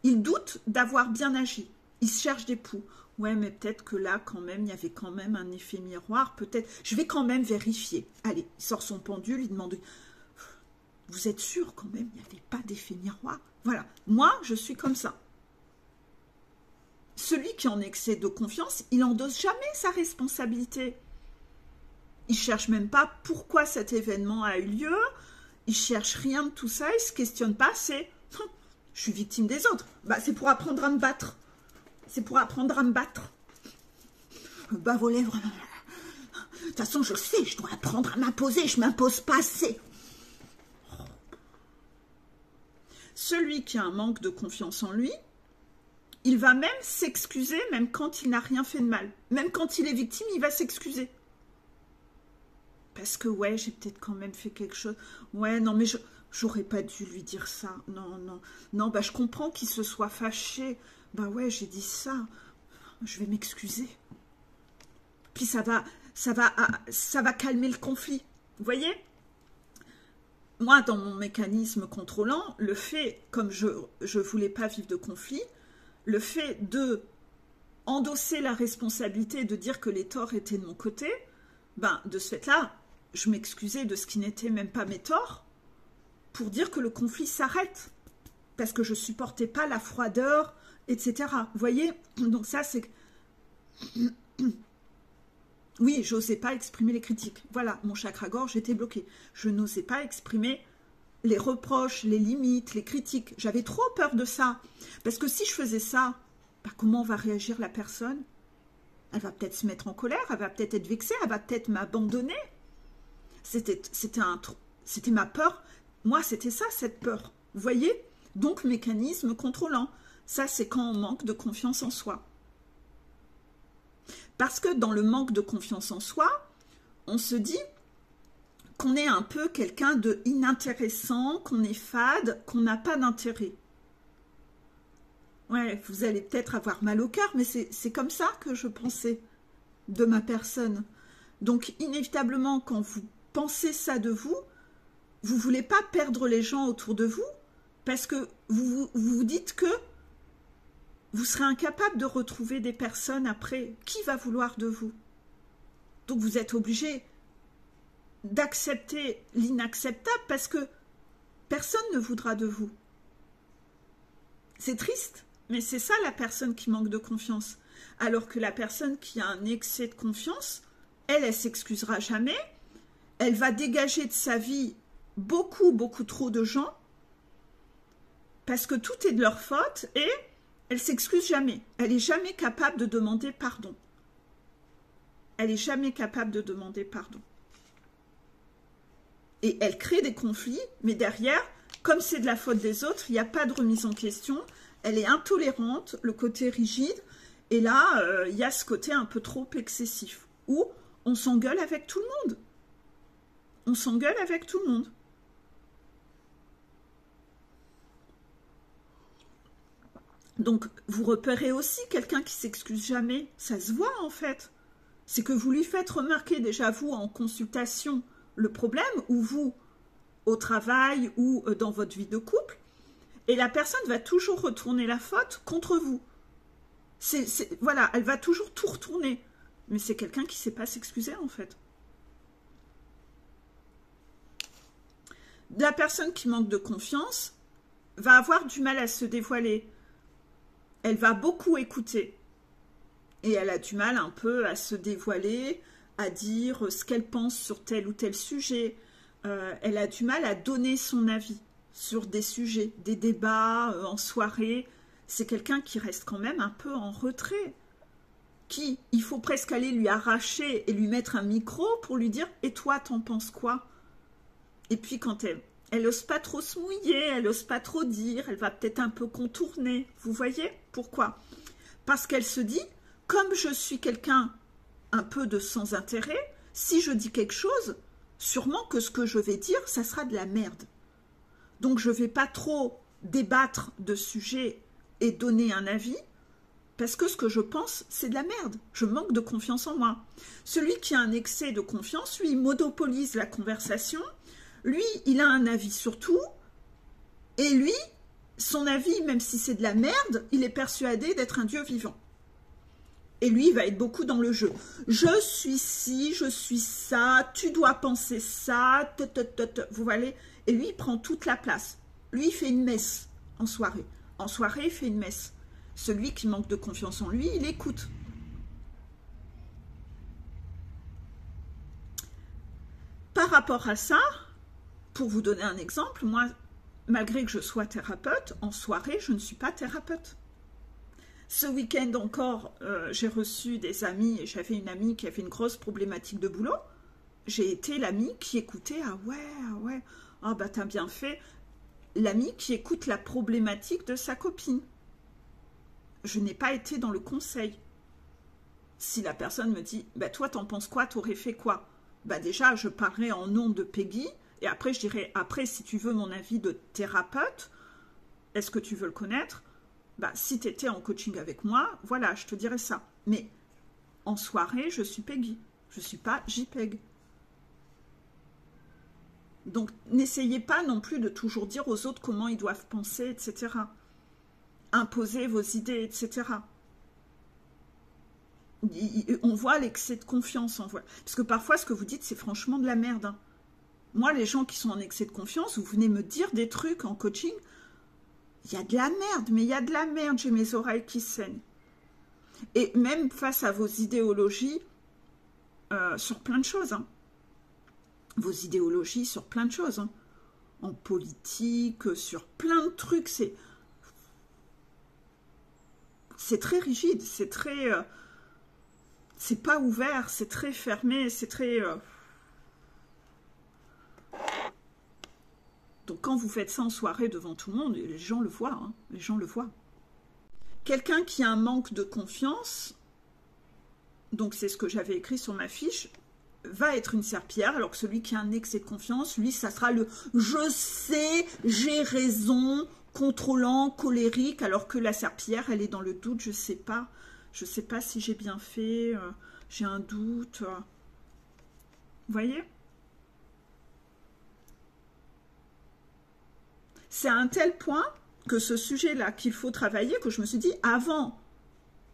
il doute d'avoir bien agi. Il cherche des poux. Ouais, mais peut-être que là, quand même, il y avait quand même un effet miroir. Peut-être, je vais quand même vérifier. Allez, il sort son pendule, il demande, vous êtes sûr quand même, il n'y avait pas d'effet miroir? Voilà, moi, je suis comme ça. Celui qui est en excès de confiance, il n'endosse jamais sa responsabilité. Il ne cherche même pas pourquoi cet événement a eu lieu. Il ne cherche rien de tout ça. Il ne se questionne pas. C'est « je suis victime des autres. Bah, c'est pour apprendre à me battre. C'est pour apprendre à me battre. Bave aux lèvres. De toute façon, je sais, je dois apprendre à m'imposer. Je ne m'impose pas assez. » Celui qui a un manque de confiance en lui, il va même s'excuser, même quand il n'a rien fait de mal. Même quand il est victime, il va s'excuser. Parce que, ouais, j'ai peut-être quand même fait quelque chose. Ouais, non, mais j'aurais pas dû lui dire ça. Non, non. Non, bah, je comprends qu'il se soit fâché. Bah ouais, j'ai dit ça. Je vais m'excuser. Puis ça va calmer le conflit. Vous voyez? Moi, dans mon mécanisme contrôlant, le fait, comme je voulais pas vivre de conflit, le fait de endosser la responsabilité, de dire que les torts étaient de mon côté, ben, de ce fait-là, je m'excusais de ce qui n'était même pas mes torts pour dire que le conflit s'arrête. Parce que je ne supportais pas la froideur, etc. Vous voyez? Donc ça, c'est... Oui, je n'osais pas exprimer les critiques. Voilà, mon chakra-gorge était bloqué. Je n'osais pas exprimer les reproches, les limites, les critiques. J'avais trop peur de ça. Parce que si je faisais ça, bah, comment va réagir la personne? Elle va peut-être se mettre en colère, elle va peut-être être vexée, elle va peut-être m'abandonner. C'était ma peur. Moi, c'était ça, cette peur. Vous voyez? Donc, mécanisme contrôlant. Ça, c'est quand on manque de confiance en soi. Parce que dans le manque de confiance en soi, on se dit qu'on est un peu quelqu'un de inintéressant, qu'on est fade, qu'on n'a pas d'intérêt. Ouais, vous allez peut-être avoir mal au cœur, mais c'est comme ça que je pensais de ma personne. Donc, inévitablement, quand vous pensez ça de vous, vous ne voulez pas perdre les gens autour de vous, parce que vous vous dites que vous serez incapable de retrouver des personnes après. Qui va vouloir de vous? Donc, vous êtes obligé d'accepter l'inacceptable, parce que personne ne voudra de vous. C'est triste. Mais c'est ça la personne qui manque de confiance. Alors que la personne qui a un excès de confiance, elle s'excusera jamais. Elle va dégager de sa vie beaucoup, beaucoup trop de gens parce que tout est de leur faute et elle s'excuse jamais. Elle n'est jamais capable de demander pardon. Elle n'est jamais capable de demander pardon. Et elle crée des conflits, mais derrière, comme c'est de la faute des autres, il n'y a pas de remise en question. elle est intolérante, le côté rigide, et là, il y a ce côté un peu trop excessif, où on s'engueule avec tout le monde. On s'engueule avec tout le monde. Donc, vous repérez aussi quelqu'un qui s'excuse jamais. Ça se voit, en fait. C'est que vous lui faites remarquer, déjà, vous, en consultation, le problème, ou vous, au travail, ou dans votre vie de couple, et la personne va toujours retourner la faute contre vous. Voilà, elle va toujours tout retourner. Mais c'est quelqu'un qui ne sait pas s'excuser, en fait. La personne qui manque de confiance va avoir du mal à se dévoiler. Elle va beaucoup écouter et elle a du mal un peu à se dévoiler, à dire ce qu'elle pense sur tel ou tel sujet. Elle a du mal à donner son avis sur des sujets, des débats en soirée. C'est quelqu'un qui reste quand même un peu en retrait. Il faut presque aller lui arracher et lui mettre un micro pour lui dire « Et toi, t'en penses quoi ?» Et puis quand elle n'ose pas trop se mouiller, elle n'ose pas trop dire, elle va peut-être un peu contourner. Vous voyez pourquoi? Parce qu'elle se dit, comme je suis quelqu'un un peu de sans intérêt, si je dis quelque chose, sûrement que ce que je vais dire, ça sera de la merde. Donc je ne vais pas trop débattre de sujets et donner un avis, parce que ce que je pense, c'est de la merde. Je manque de confiance en moi. Celui qui a un excès de confiance, lui, il monopolise la conversation. Lui, il a un avis sur tout, et lui, son avis, même si c'est de la merde, il est persuadé d'être un dieu vivant. Et lui, il va être beaucoup dans le jeu. Je suis ci, je suis ça, tu dois penser ça, vous voyez. Et lui, il prend toute la place. Lui, il fait une messe en soirée. En soirée, il fait une messe. Celui qui manque de confiance en lui, il écoute. Par rapport à ça, pour vous donner un exemple, moi, malgré que je sois thérapeute, en soirée, je ne suis pas thérapeute. Ce week-end encore, j'ai reçu des amis, et j'avais une amie qui avait une grosse problématique de boulot. J'ai été l'amie qui écoutait, ah ouais, ah bah t'as bien fait. L'amie qui écoute la problématique de sa copine. Je n'ai pas été dans le conseil. Si la personne me dit, bah toi t'en penses quoi, t'aurais fait quoi? Bah déjà, je parlerai en nom de Peggy, et après je dirais, après si tu veux mon avis de thérapeute, est-ce que tu veux le connaître? Bah si tu étais en coaching avec moi, voilà, je te dirais ça. Mais en soirée, je suis Peggy, je ne suis pas JPEG. Donc n'essayez pas non plus de toujours dire aux autres comment ils doivent penser, etc. Imposer vos idées, etc. On voit l'excès de confiance. Parce que parfois, ce que vous dites, c'est franchement de la merde. Hein. Moi, les gens qui sont en excès de confiance, vous venez me dire des trucs en coaching, il y a de la merde, mais il y a de la merde, j'ai mes oreilles qui saignent. Et même face à vos idéologies, sur plein de choses. Hein. Vos idéologies sur plein de choses. Hein. En politique, sur plein de trucs, c'est très rigide, c'est très... c'est pas ouvert, c'est très fermé, c'est très... Donc quand vous faites ça en soirée devant tout le monde, les gens le voient, hein, les gens le voient. Quelqu'un qui a un manque de confiance, donc c'est ce que j'avais écrit sur ma fiche, va être une serpillière, alors que celui qui a un excès de confiance, lui, ça sera le « je sais, j'ai raison », contrôlant, colérique, alors que la serpillière, elle est dans le doute, je sais pas si j'ai bien fait, j'ai un doute. Vous voyez? C'est à un tel point que ce sujet-là qu'il faut travailler, que je me suis dit, avant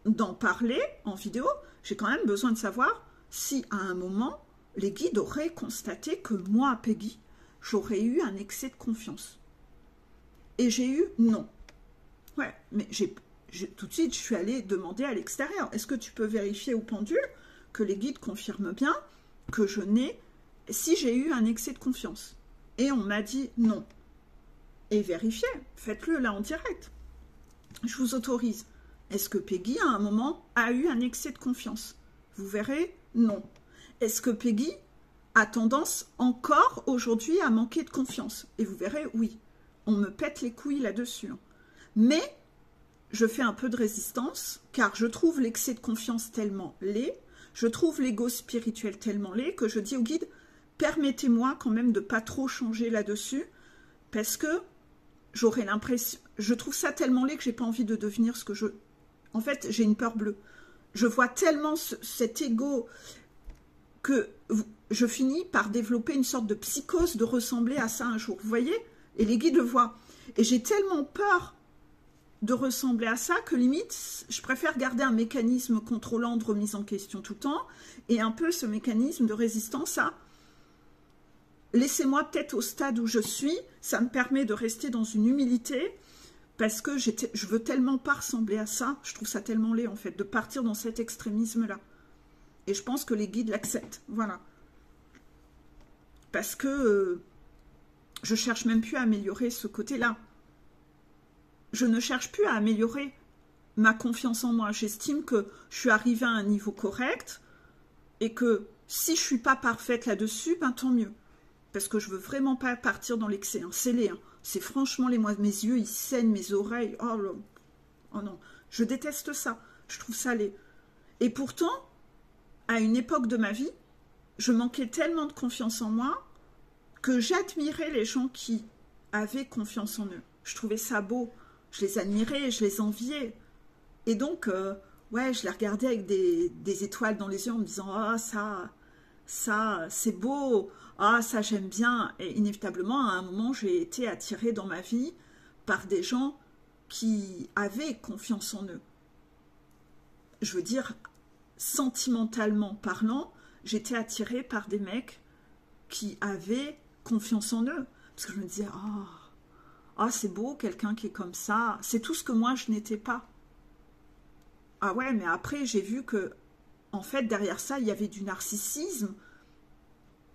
d'en parler en vidéo, j'ai quand même besoin de savoir si à un moment, les guides auraient constaté que moi, Peggy, j'aurais eu un excès de confiance. Et j'ai eu non. Ouais, mais tout de suite, je suis allée demander à l'extérieur, est-ce que tu peux vérifier au pendule que les guides confirment bien que je n'ai, si j'ai eu un excès de confiance? Et on m'a dit non. Et vérifiez, faites-le là en direct. Je vous autorise. Est-ce que Peggy, à un moment, a eu un excès de confiance? Vous verrez, non. Est-ce que Peggy a tendance encore aujourd'hui à manquer de confiance? Et vous verrez, oui. On me pète les couilles là-dessus. Mais je fais un peu de résistance, car je trouve l'excès de confiance tellement laid, je trouve l'ego spirituel tellement laid, que je dis au guide, permettez-moi quand même de pas trop changer là-dessus, parce que j'aurais l'impression, je trouve ça tellement laid que j'ai pas envie de devenir ce que je... En fait, j'ai une peur bleue. Je vois tellement cet ego que je finis par développer une sorte de psychose de ressembler à ça un jour, vous voyez? Et les guides le voient. Et j'ai tellement peur de ressembler à ça que limite, je préfère garder un mécanisme contrôlant de remise en question tout le temps et un peu ce mécanisme de résistance à laissez-moi peut-être au stade où je suis, ça me permet de rester dans une humilité parce que je veux tellement pas ressembler à ça, je trouve ça tellement laid en fait, de partir dans cet extrémisme-là. Et je pense que les guides l'acceptent, voilà. Parce que je cherche même plus à améliorer ce côté-là. Je ne cherche plus à améliorer ma confiance en moi. J'estime que je suis arrivée à un niveau correct et que si je ne suis pas parfaite là-dessus, ben tant mieux. Parce que je veux vraiment pas partir dans l'excès. Hein. C'est laid. Hein. C'est franchement les mes yeux, ils saignent, mes oreilles. Oh, oh non, je déteste ça. Je trouve ça laid. Et pourtant, à une époque de ma vie, je manquais tellement de confiance en moi que j'admirais les gens qui avaient confiance en eux. Je trouvais ça beau. Je les admirais, je les enviais. Et donc, ouais, je les regardais avec des étoiles dans les yeux en me disant « Ah, ça, c'est beau. Ah, ça, j'aime bien. » Et inévitablement, à un moment, j'ai été attirée dans ma vie par des gens qui avaient confiance en eux. Je veux dire, sentimentalement parlant, j'étais attirée par des mecs qui avaient confiance en eux. Parce que je me disais « Ah, ah, c'est beau, quelqu'un qui est comme ça. » C'est tout ce que moi, je n'étais pas. Ah ouais, mais après, j'ai vu que, en fait, derrière ça, il y avait du narcissisme.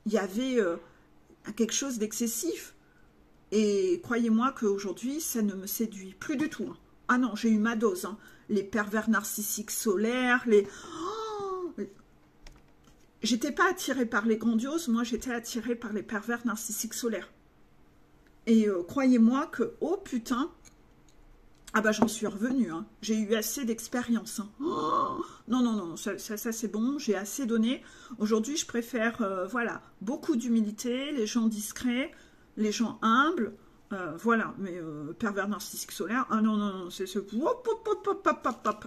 Il y avait quelque chose d'excessif. Et croyez-moi qu'aujourd'hui, ça ne me séduit plus du tout. Hein. Ah non, j'ai eu ma dose. Hein. Les pervers narcissiques solaires, les... Oh, j'étais pas attirée par les grandioses, moi, j'étais attirée par les pervers narcissiques solaires. Et croyez-moi que, oh putain, ah bah j'en suis revenue, hein. J'ai eu assez d'expérience. Hein. Oh, non, non, non, ça c'est bon, j'ai assez donné. Aujourd'hui, je préfère, voilà, beaucoup d'humilité, les gens discrets, les gens humbles, voilà, mais pervers narcissique solaire, ah non, non, non, c'est ce...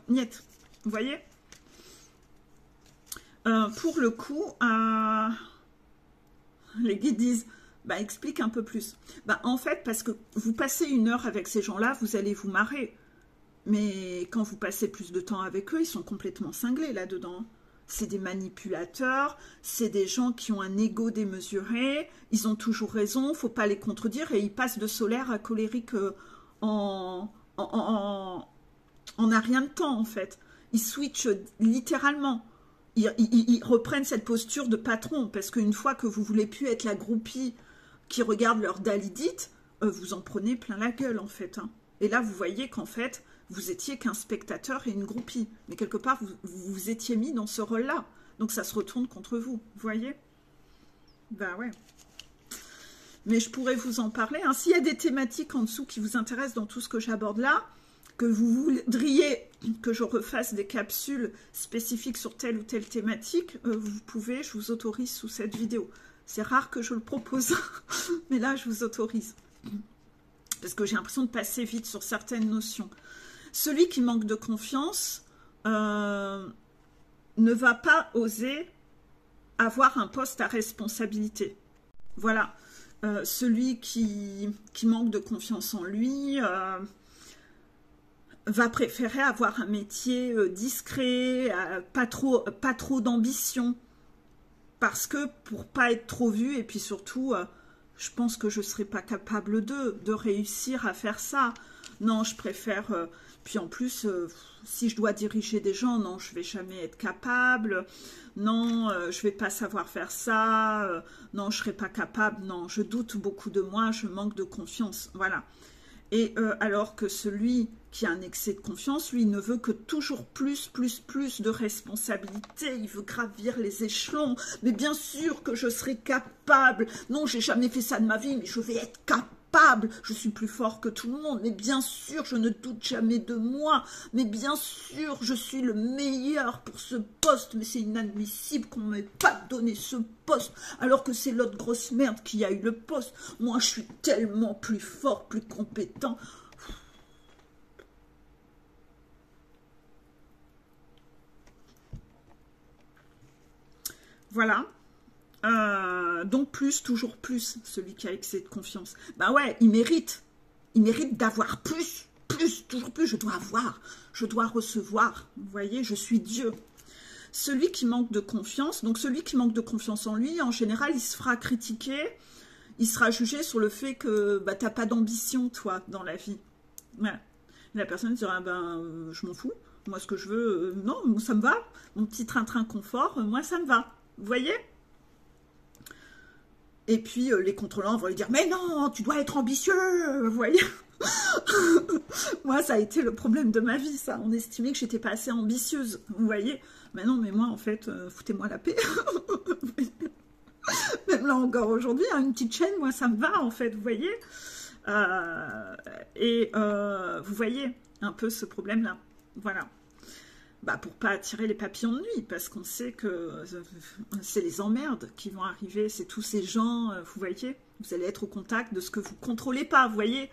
Niet, vous voyez? Pour le coup, les guides disent... Bah, explique un peu plus. Bah, en fait, parce que vous passez 1 heure avec ces gens-là, vous allez vous marrer. Mais quand vous passez plus de temps avec eux, ils sont complètement cinglés là-dedans. C'est des manipulateurs, c'est des gens qui ont un ego démesuré, ils ont toujours raison, il ne faut pas les contredire, et ils passent de solaire à colérique en un rien de temps, en fait. Ils switchent littéralement. Ils reprennent cette posture de patron, parce qu'une fois que vous ne voulez plus être la groupie qui regarde leur dalidite, vous en prenez plein la gueule, en fait. Hein. Et là, vous voyez qu'en fait, vous étiez qu'un spectateur et une groupie. Mais quelque part, vous vous étiez mis dans ce rôle-là. Donc, ça se retourne contre vous, vous voyez? Ben ouais. Mais je pourrais vous en parler. Hein. S'il y a des thématiques en dessous qui vous intéressent dans tout ce que j'aborde là, que vous voudriez que je refasse des capsules spécifiques sur telle ou telle thématique, vous pouvez, je vous autorise sous cette vidéo. C'est rare que je le propose, mais là, je vous autorise. Parce que j'ai l'impression de passer vite sur certaines notions. Celui qui manque de confiance ne va pas oser avoir un poste à responsabilité. Voilà. Celui qui manque de confiance en lui... va préférer avoir un métier discret, pas trop d'ambition, parce que pour pas être trop vu, et puis surtout, je pense que je ne serais pas capable de réussir à faire ça. Non, je préfère... puis en plus, si je dois diriger des gens, non, je ne vais jamais être capable. Non, je ne vais pas savoir faire ça. Non, je ne serai pas capable. Non, je doute beaucoup de moi, je manque de confiance. Voilà. Et alors que celui qui a un excès de confiance, lui, ne veut que toujours plus de responsabilité. Il veut gravir les échelons. Mais bien sûr que je serai capable. Non, j'ai jamais fait ça de ma vie, mais je vais être capable. capable, je suis plus fort que tout le monde, mais bien sûr, je ne doute jamais de moi, mais bien sûr, je suis le meilleur pour ce poste, mais c'est inadmissible qu'on ne m'ait pas donné ce poste, alors que c'est l'autre grosse merde qui a eu le poste. Moi, je suis tellement plus fort, plus compétent. Voilà. Donc plus, toujours plus, celui qui a excès de confiance. Ben ouais, il mérite d'avoir plus, toujours plus. Je dois avoir, je dois recevoir. Vous voyez, je suis Dieu. Celui qui manque de confiance, donc celui qui manque de confiance en lui, en général, il se fera critiquer, il sera jugé sur le fait que bah, tu n'as pas d'ambition, toi, dans la vie. Ouais. La personne dira, je m'en fous. Moi, ce que je veux, non, ça me va. Mon petit train-train confort, moi, ça me va. Vous voyez? Et puis, les contrôlants vont lui dire, mais non, tu dois être ambitieux, vous voyez? Moi, ça a été le problème de ma vie, ça. On estimait que j'étais pas assez ambitieuse, vous voyez? Mais non, mais moi, en fait, foutez-moi la paix. Même là encore aujourd'hui, hein, une petite chaîne, moi, ça me va, en fait, vous voyez? Vous voyez un peu ce problème-là. Voilà. Bah, pour pas attirer les papillons de nuit, parce qu'on sait que c'est les emmerdes qui vont arriver, c'est tous ces gens, vous voyez, vous allez être au contact de ce que vous contrôlez pas, vous voyez,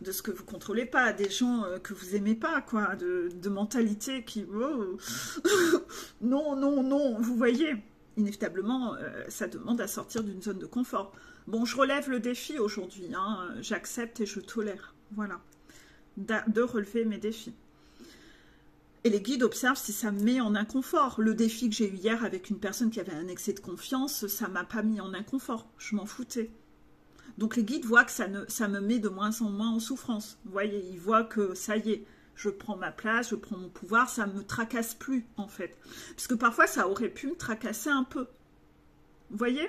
de ce que vous contrôlez pas, des gens que vous aimez pas, quoi, de mentalité qui, oh, non, non, non, vous voyez, inévitablement, ça demande à sortir d'une zone de confort. Bon, je relève le défi aujourd'hui, hein, j'accepte et je tolère, voilà, de relever mes défis. Et les guides observent si ça me met en inconfort. Le défi que j'ai eu hier avec une personne qui avait un excès de confiance, ça ne m'a pas mis en inconfort. Je m'en foutais. Donc les guides voient que ça me met de moins en moins en souffrance. Vous voyez, ils voient que ça y est, je prends ma place, je prends mon pouvoir, ça ne me tracasse plus en fait. Parce que parfois ça aurait pu me tracasser un peu. Vous voyez?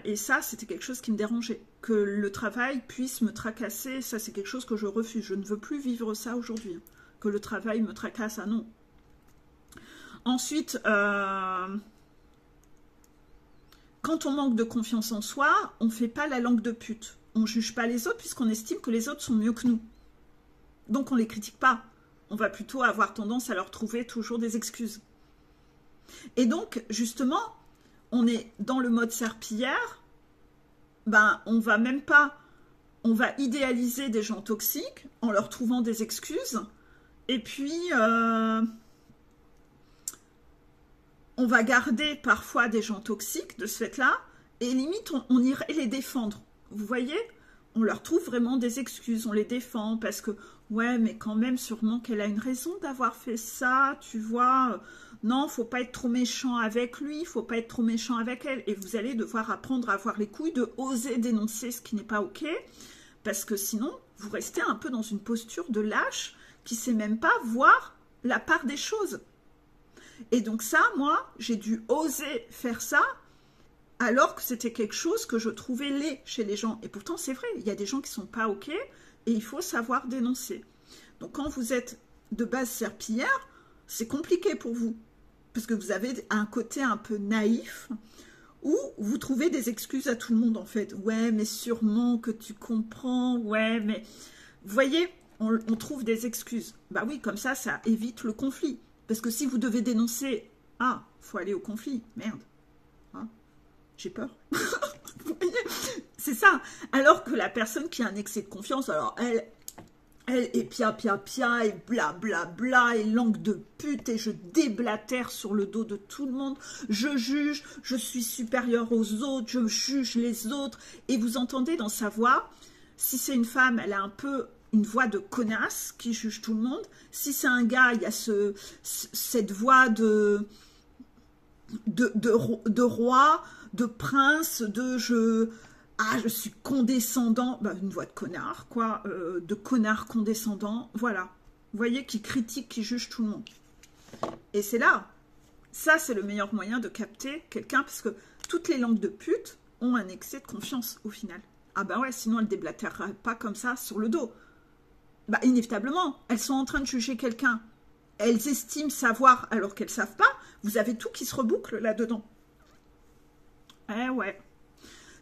Et ça, c'était quelque chose qui me dérangeait. Que le travail puisse me tracasser, ça c'est quelque chose que je refuse. Je ne veux plus vivre ça aujourd'hui. Que le travail me tracasse, ah non. Ensuite, quand on manque de confiance en soi, on ne fait pas la langue de pute. On ne juge pas les autres puisqu'on estime que les autres sont mieux que nous. Donc on ne les critique pas. On va plutôt avoir tendance à leur trouver toujours des excuses. Et donc, justement, on est dans le mode serpillière, ben, on va même pas, on va idéaliser des gens toxiques en leur trouvant des excuses. Et puis, on va garder parfois des gens toxiques de ce fait-là, et limite, on irait les défendre. Vous voyez? On leur trouve vraiment des excuses, on les défend, parce que, ouais, mais quand même, sûrement qu'elle a une raison d'avoir fait ça, tu vois. Non, faut pas être trop méchant avec lui, faut pas être trop méchant avec elle. Et vous allez devoir apprendre à avoir les couilles de oser dénoncer ce qui n'est pas OK, parce que sinon, vous restez un peu dans une posture de lâche, qui ne sait même pas voir la part des choses. Et donc ça, moi, j'ai dû oser faire ça, alors que c'était quelque chose que je trouvais laid chez les gens. Et pourtant, c'est vrai, il y a des gens qui ne sont pas OK, et il faut savoir dénoncer. Donc quand vous êtes de base serpillière, c'est compliqué pour vous, parce que vous avez un côté un peu naïf, où vous trouvez des excuses à tout le monde, en fait. Ouais, mais sûrement que tu comprends, ouais, mais... Vous voyez, on trouve des excuses. Bah oui, comme ça évite le conflit. Parce que si vous devez dénoncer, ah, faut aller au conflit, merde. Hein, j'ai peur. Vous voyez, c'est ça. Alors que la personne qui a un excès de confiance, alors elle est pia, et bla, et langue de pute, et je déblatère sur le dos de tout le monde. Je juge, je suis supérieure aux autres, je juge les autres. Et vous entendez dans sa voix, si c'est une femme, elle a un peu une voix de connasse qui juge tout le monde. Si c'est un gars, il y a cette voix de roi, de prince, je suis condescendant, bah, une voix de connard, quoi, de connard condescendant, voilà. Vous voyez, qui critique, qui juge tout le monde. Et c'est là, ça c'est le meilleur moyen de capter quelqu'un, parce que toutes les langues de pute ont un excès de confiance au final. Ah bah ouais, sinon elles ne déblatèrent pas comme ça sur le dos. Bah, inévitablement, elles sont en train de juger quelqu'un. Elles estiment savoir alors qu'elles ne savent pas. Vous avez tout qui se reboucle là-dedans. Eh ouais.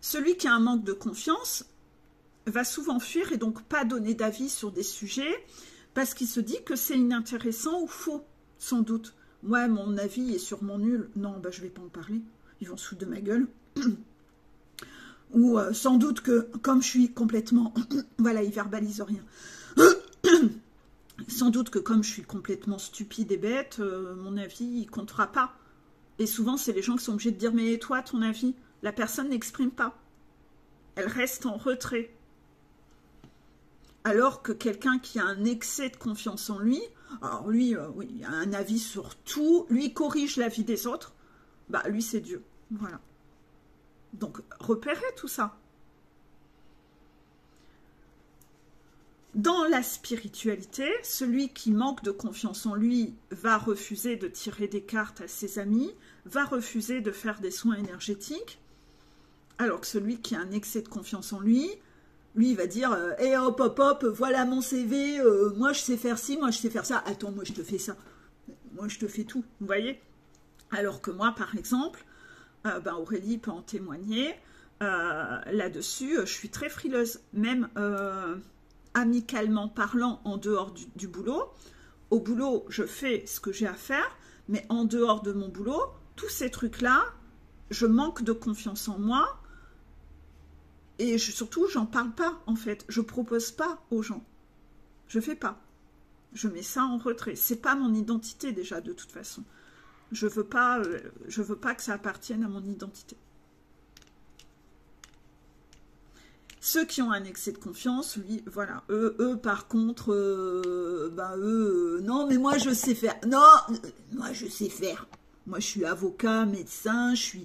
Celui qui a un manque de confiance, va souvent fuir et donc pas donner d'avis sur des sujets parce qu'il se dit que c'est inintéressant ou faux, sans doute. Moi, mon avis est sûrement nul. Non, bah, je vais pas en parler. Ils vont se foutre de ma gueule. Ou sans doute que, comme je suis complètement... voilà, il verbalise rien. Sans doute que comme je suis complètement stupide et bête, mon avis, il comptera pas. Et souvent, c'est les gens qui sont obligés de dire « Mais toi, ton avis ?» La personne n'exprime pas. Elle reste en retrait. Alors que quelqu'un qui a un excès de confiance en lui, alors lui, oui, il a un avis sur tout, lui corrige l'avis des autres, bah lui c'est Dieu. Voilà. Donc, repérez tout ça. Dans la spiritualité, celui qui manque de confiance en lui va refuser de tirer des cartes à ses amis, va refuser de faire des soins énergétiques, alors que celui qui a un excès de confiance en lui, il va dire « Eh hop, hop, hop, voilà mon CV, moi je sais faire ci, moi je sais faire ça. Attends, moi je te fais ça. Moi je te fais tout. » Vous voyez? Alors que moi, par exemple, Aurélie peut en témoigner, là-dessus, je suis très frileuse. Même amicalement parlant, en dehors du boulot. Au boulot, je fais ce que j'ai à faire, mais en dehors de mon boulot, tous ces trucs-là, je manque de confiance en moi. Et surtout, j'en parle pas, en fait. Je propose pas aux gens. Je fais pas. Je mets ça en retrait. C'est pas mon identité, déjà, de toute façon. Je veux pas que ça appartienne à mon identité. Ceux qui ont un excès de confiance, lui, voilà. Eux par contre, non, mais moi, je sais faire. Non, moi, je sais faire. Moi, je suis avocat, médecin, je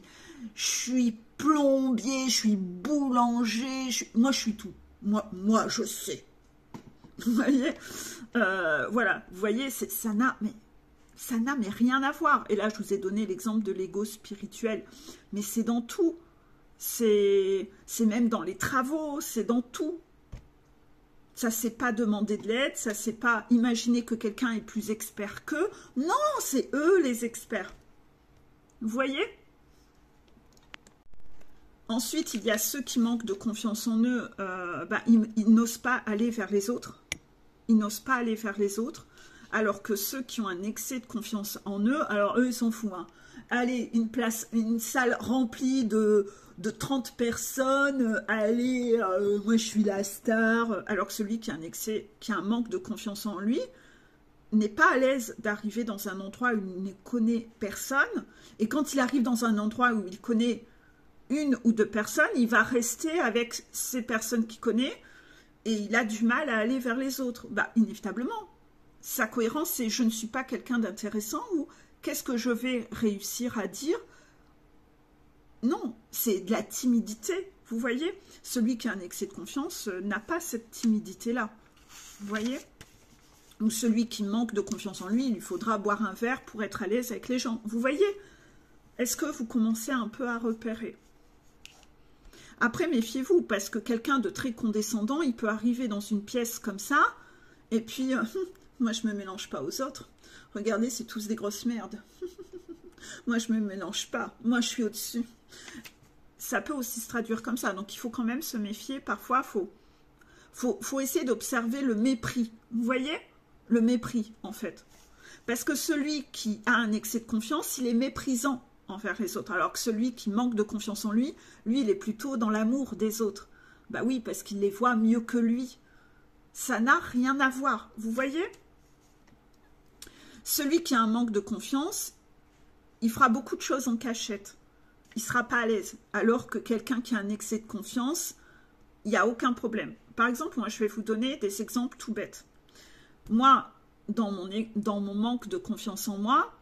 suis plombier, je suis boulanger, moi je suis tout. Moi je sais. Vous voyez, voilà, vous voyez, ça n'a mais rien à voir. Et là, je vous ai donné l'exemple de l'ego spirituel, mais c'est dans tout. C'est même dans les travaux, c'est dans tout. Ça, c'est pas demander de l'aide, ça, c'est pas imaginer que quelqu'un est plus expert qu'eux. Non, c'est eux les experts. Vous voyez? Ensuite, il y a ceux qui manquent de confiance en eux, ils n'osent pas aller vers les autres. Ils n'osent pas aller vers les autres, alors que ceux qui ont un excès de confiance en eux, alors eux, ils s'en foutent. Hein. Allez, une salle remplie de 30 personnes, allez, moi je suis la star, alors que celui qui a un excès, qui a un manque de confiance en lui, n'est pas à l'aise d'arriver dans un endroit où il ne connaît personne, et quand il arrive dans un endroit où il connaît une ou deux personnes, il va rester avec ces personnes qu'il connaît et il a du mal à aller vers les autres. Bah, inévitablement. Sa cohérence, c'est je ne suis pas quelqu'un d'intéressant ou qu'est-ce que je vais réussir à dire? Non, c'est de la timidité. Vous voyez? Celui qui a un excès de confiance n'a pas cette timidité-là. Vous voyez? Ou celui qui manque de confiance en lui, il lui faudra boire un verre pour être à l'aise avec les gens. Vous voyez? Est-ce que vous commencez un peu à repérer? Après, méfiez-vous, parce que quelqu'un de très condescendant, il peut arriver dans une pièce comme ça, et puis, moi, je me mélange pas aux autres. Regardez, c'est tous des grosses merdes. Moi, je me mélange pas. Moi, je suis au-dessus. Ça peut aussi se traduire comme ça, donc il faut quand même se méfier. Parfois, faut essayer d'observer le mépris. Vous voyez? Le mépris, en fait. Parce que celui qui a un excès de confiance, il est méprisant envers les autres, alors que celui qui manque de confiance en lui, il est plutôt dans l'amour des autres. Bah oui, parce qu'il les voit mieux que lui. Ça n'a rien à voir, vous voyez? Celui qui a un manque de confiance, il fera beaucoup de choses en cachette. Il ne sera pas à l'aise, alors que quelqu'un qui a un excès de confiance, il n'y a aucun problème. Par exemple, moi, je vais vous donner des exemples tout bêtes. Moi, dans mon manque de confiance en moi,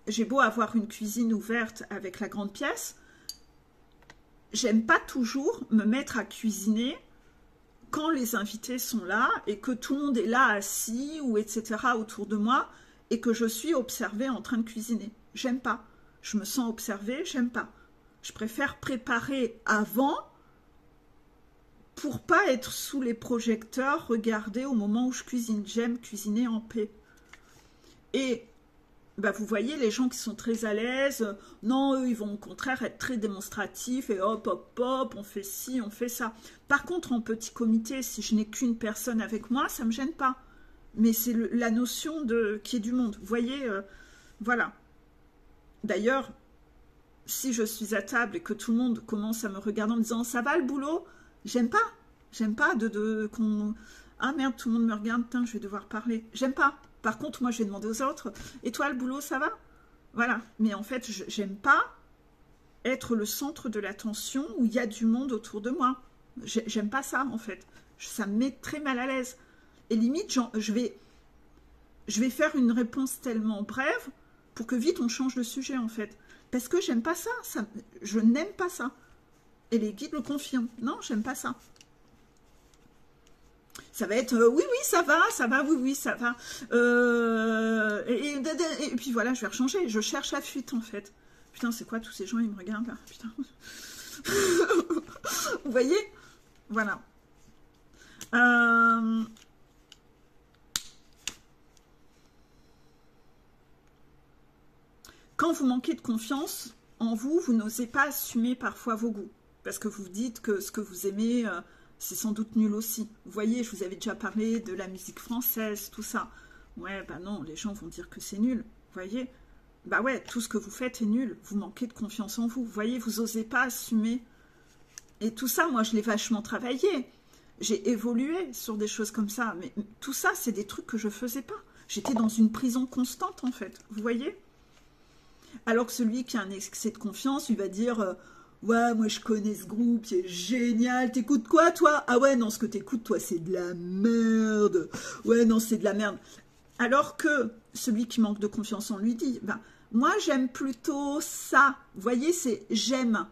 j'ai beau avoir une cuisine ouverte avec la grande pièce, j'aime pas toujours me mettre à cuisiner quand les invités sont là et que tout le monde est là assis ou etc. autour de moi et que je suis observée en train de cuisiner. J'aime pas. Je me sens observée, j'aime pas. Je préfère préparer avant pour pas être sous les projecteurs, regarder au moment où je cuisine. J'aime cuisiner en paix. Et bah, vous voyez, les gens qui sont très à l'aise, non, eux, ils vont au contraire être très démonstratifs et hop, hop, hop, on fait ci, on fait ça. Par contre, en petit comité, si je n'ai qu'une personne avec moi, ça ne me gêne pas. Mais c'est la notion de qui est du monde. Vous voyez, voilà. D'ailleurs, si je suis à table et que tout le monde commence à me regarder en me disant « ça va le boulot ?» J'aime pas. J'aime pas qu'on... Ah merde, tout le monde me regarde, putain, je vais devoir parler. J'aime pas. Par contre, moi, je vais demander aux autres « et toi, le boulot, ça va ?» Voilà. Mais en fait, j'aime pas être le centre de l'attention où il y a du monde autour de moi. J'aime pas ça, en fait. Ça me met très mal à l'aise. Et limite, je vais faire une réponse tellement brève pour que vite on change de sujet, en fait. Parce que j'aime pas ça. Je n'aime pas ça. Et les guides le confirment. Non, j'aime pas ça. Ça va être oui, oui, ça va, oui, oui, ça va. Et puis voilà, je vais rechanger. Je cherche la fuite, en fait. Putain, c'est quoi tous ces gens, ils me regardent là? Putain. Vous voyez? Voilà. Quand vous manquez de confiance en vous, vous n'osez pas assumer parfois vos goûts. Parce que vous dites que ce que vous aimez, c'est sans doute nul aussi. Vous voyez, je vous avais déjà parlé de la musique française, tout ça. Ouais, bah non, les gens vont dire que c'est nul. Vous voyez? Bah ouais, tout ce que vous faites est nul. Vous manquez de confiance en vous. Vous voyez, vous n'osez pas assumer. Et tout ça, moi, je l'ai vachement travaillé. J'ai évolué sur des choses comme ça. Mais tout ça, c'est des trucs que je ne faisais pas. J'étais dans une prison constante, en fait. Vous voyez? Alors que celui qui a un excès de confiance, il va dire ouais, moi je connais ce groupe, c'est génial. T'écoutes quoi, toi? Ah ouais, non, ce que t'écoutes, toi, c'est de la merde. Ouais, non, c'est de la merde. » Alors que celui qui manque de confiance en lui dit ben, moi, j'aime plutôt ça. Vous voyez, c'est j'aime.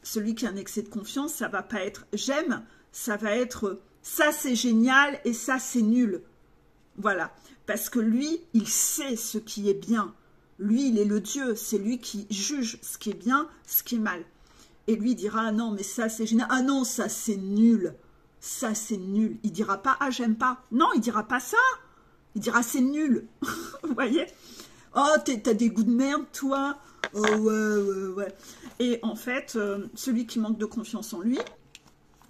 Celui qui a un excès de confiance, ça va pas être j'aime, ça va être ça, c'est génial et ça, c'est nul. Voilà. Parce que lui, il sait ce qui est bien. Lui, il est le Dieu, c'est lui qui juge ce qui est bien, ce qui est mal. Et lui dira, ah non, mais ça c'est génial, ah non, ça c'est nul, ça c'est nul. Il dira pas, ah j'aime pas. Non, il dira pas ça, il dira c'est nul. Vous voyez? Oh, t'as des goûts de merde, toi. Oh ouais. Et en fait, celui qui manque de confiance en lui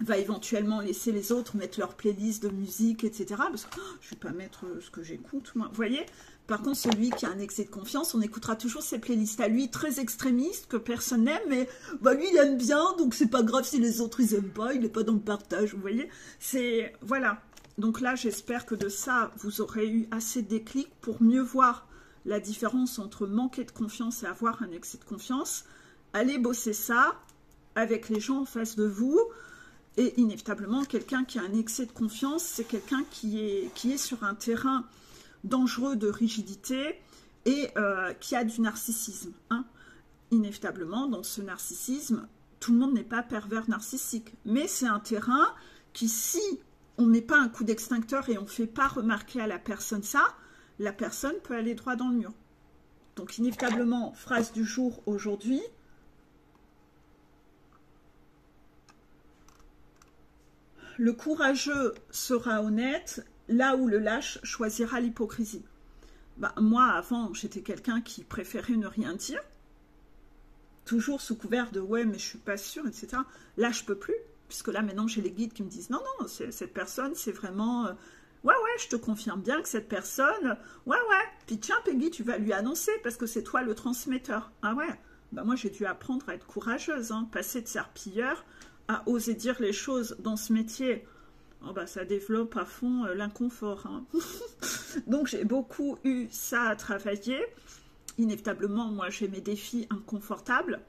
va éventuellement laisser les autres mettre leur playlist de musique, etc. Parce que je ne vais pas mettre ce que j'écoute, moi. Vous voyez? Par contre, celui qui a un excès de confiance, on écoutera toujours ses playlists à lui, très extrémistes, que personne n'aime, mais bah, lui, il aime bien, donc c'est pas grave si les autres, ils aiment pas, il n'est pas dans le partage, vous voyez? C'est... Voilà. Donc là, j'espère que de ça, vous aurez eu assez de déclics pour mieux voir la différence entre manquer de confiance et avoir un excès de confiance. Allez bosser ça avec les gens en face de vous. Et inévitablement, quelqu'un qui a un excès de confiance, c'est quelqu'un qui est sur un terrain dangereux de rigidité et qui a du narcissisme. Hein. Inévitablement, dans ce narcissisme, tout le monde n'est pas pervers narcissique. Mais c'est un terrain qui, si on ne met pas un coup d'extincteur et on ne fait pas remarquer à la personne ça, la personne peut aller droit dans le mur. Donc inévitablement, phrase du jour aujourd'hui, le courageux sera honnête, là où le lâche choisira l'hypocrisie. Bah, moi, avant, j'étais quelqu'un qui préférait ne rien dire, toujours sous couvert de « ouais, mais je suis pas sûre », etc. Là, je peux plus, puisque là, maintenant, j'ai les guides qui me disent « non, non, cette personne, c'est vraiment... ouais, je te confirme bien que cette personne... ouais, puis tiens, Peggy, tu vas lui annoncer, parce que c'est toi le transmetteur. » Ah ouais, bah, moi, j'ai dû apprendre à être courageuse, hein, passer de serpilleur à oser dire les choses dans ce métier. Oh bah, ça développe à fond l'inconfort. Hein. Donc, j'ai beaucoup eu ça à travailler. Inévitablement, moi, j'ai mes défis inconfortables.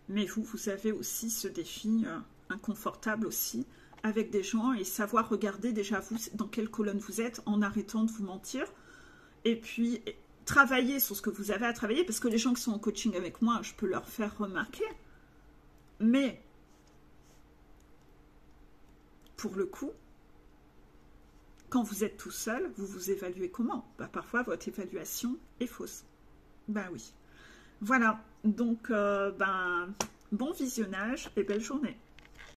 Mais vous avez aussi ce défi inconfortable aussi avec des gens et savoir regarder déjà vous dans quelle colonne vous êtes en arrêtant de vous mentir. Et puis, travailler sur ce que vous avez à travailler parce que les gens qui sont en coaching avec moi, je peux leur faire remarquer. Mais pour le coup, quand vous êtes tout seul, vous vous évaluez comment? Bah, parfois, votre évaluation est fausse. Ben oui. Voilà. Donc, bon visionnage et belle journée.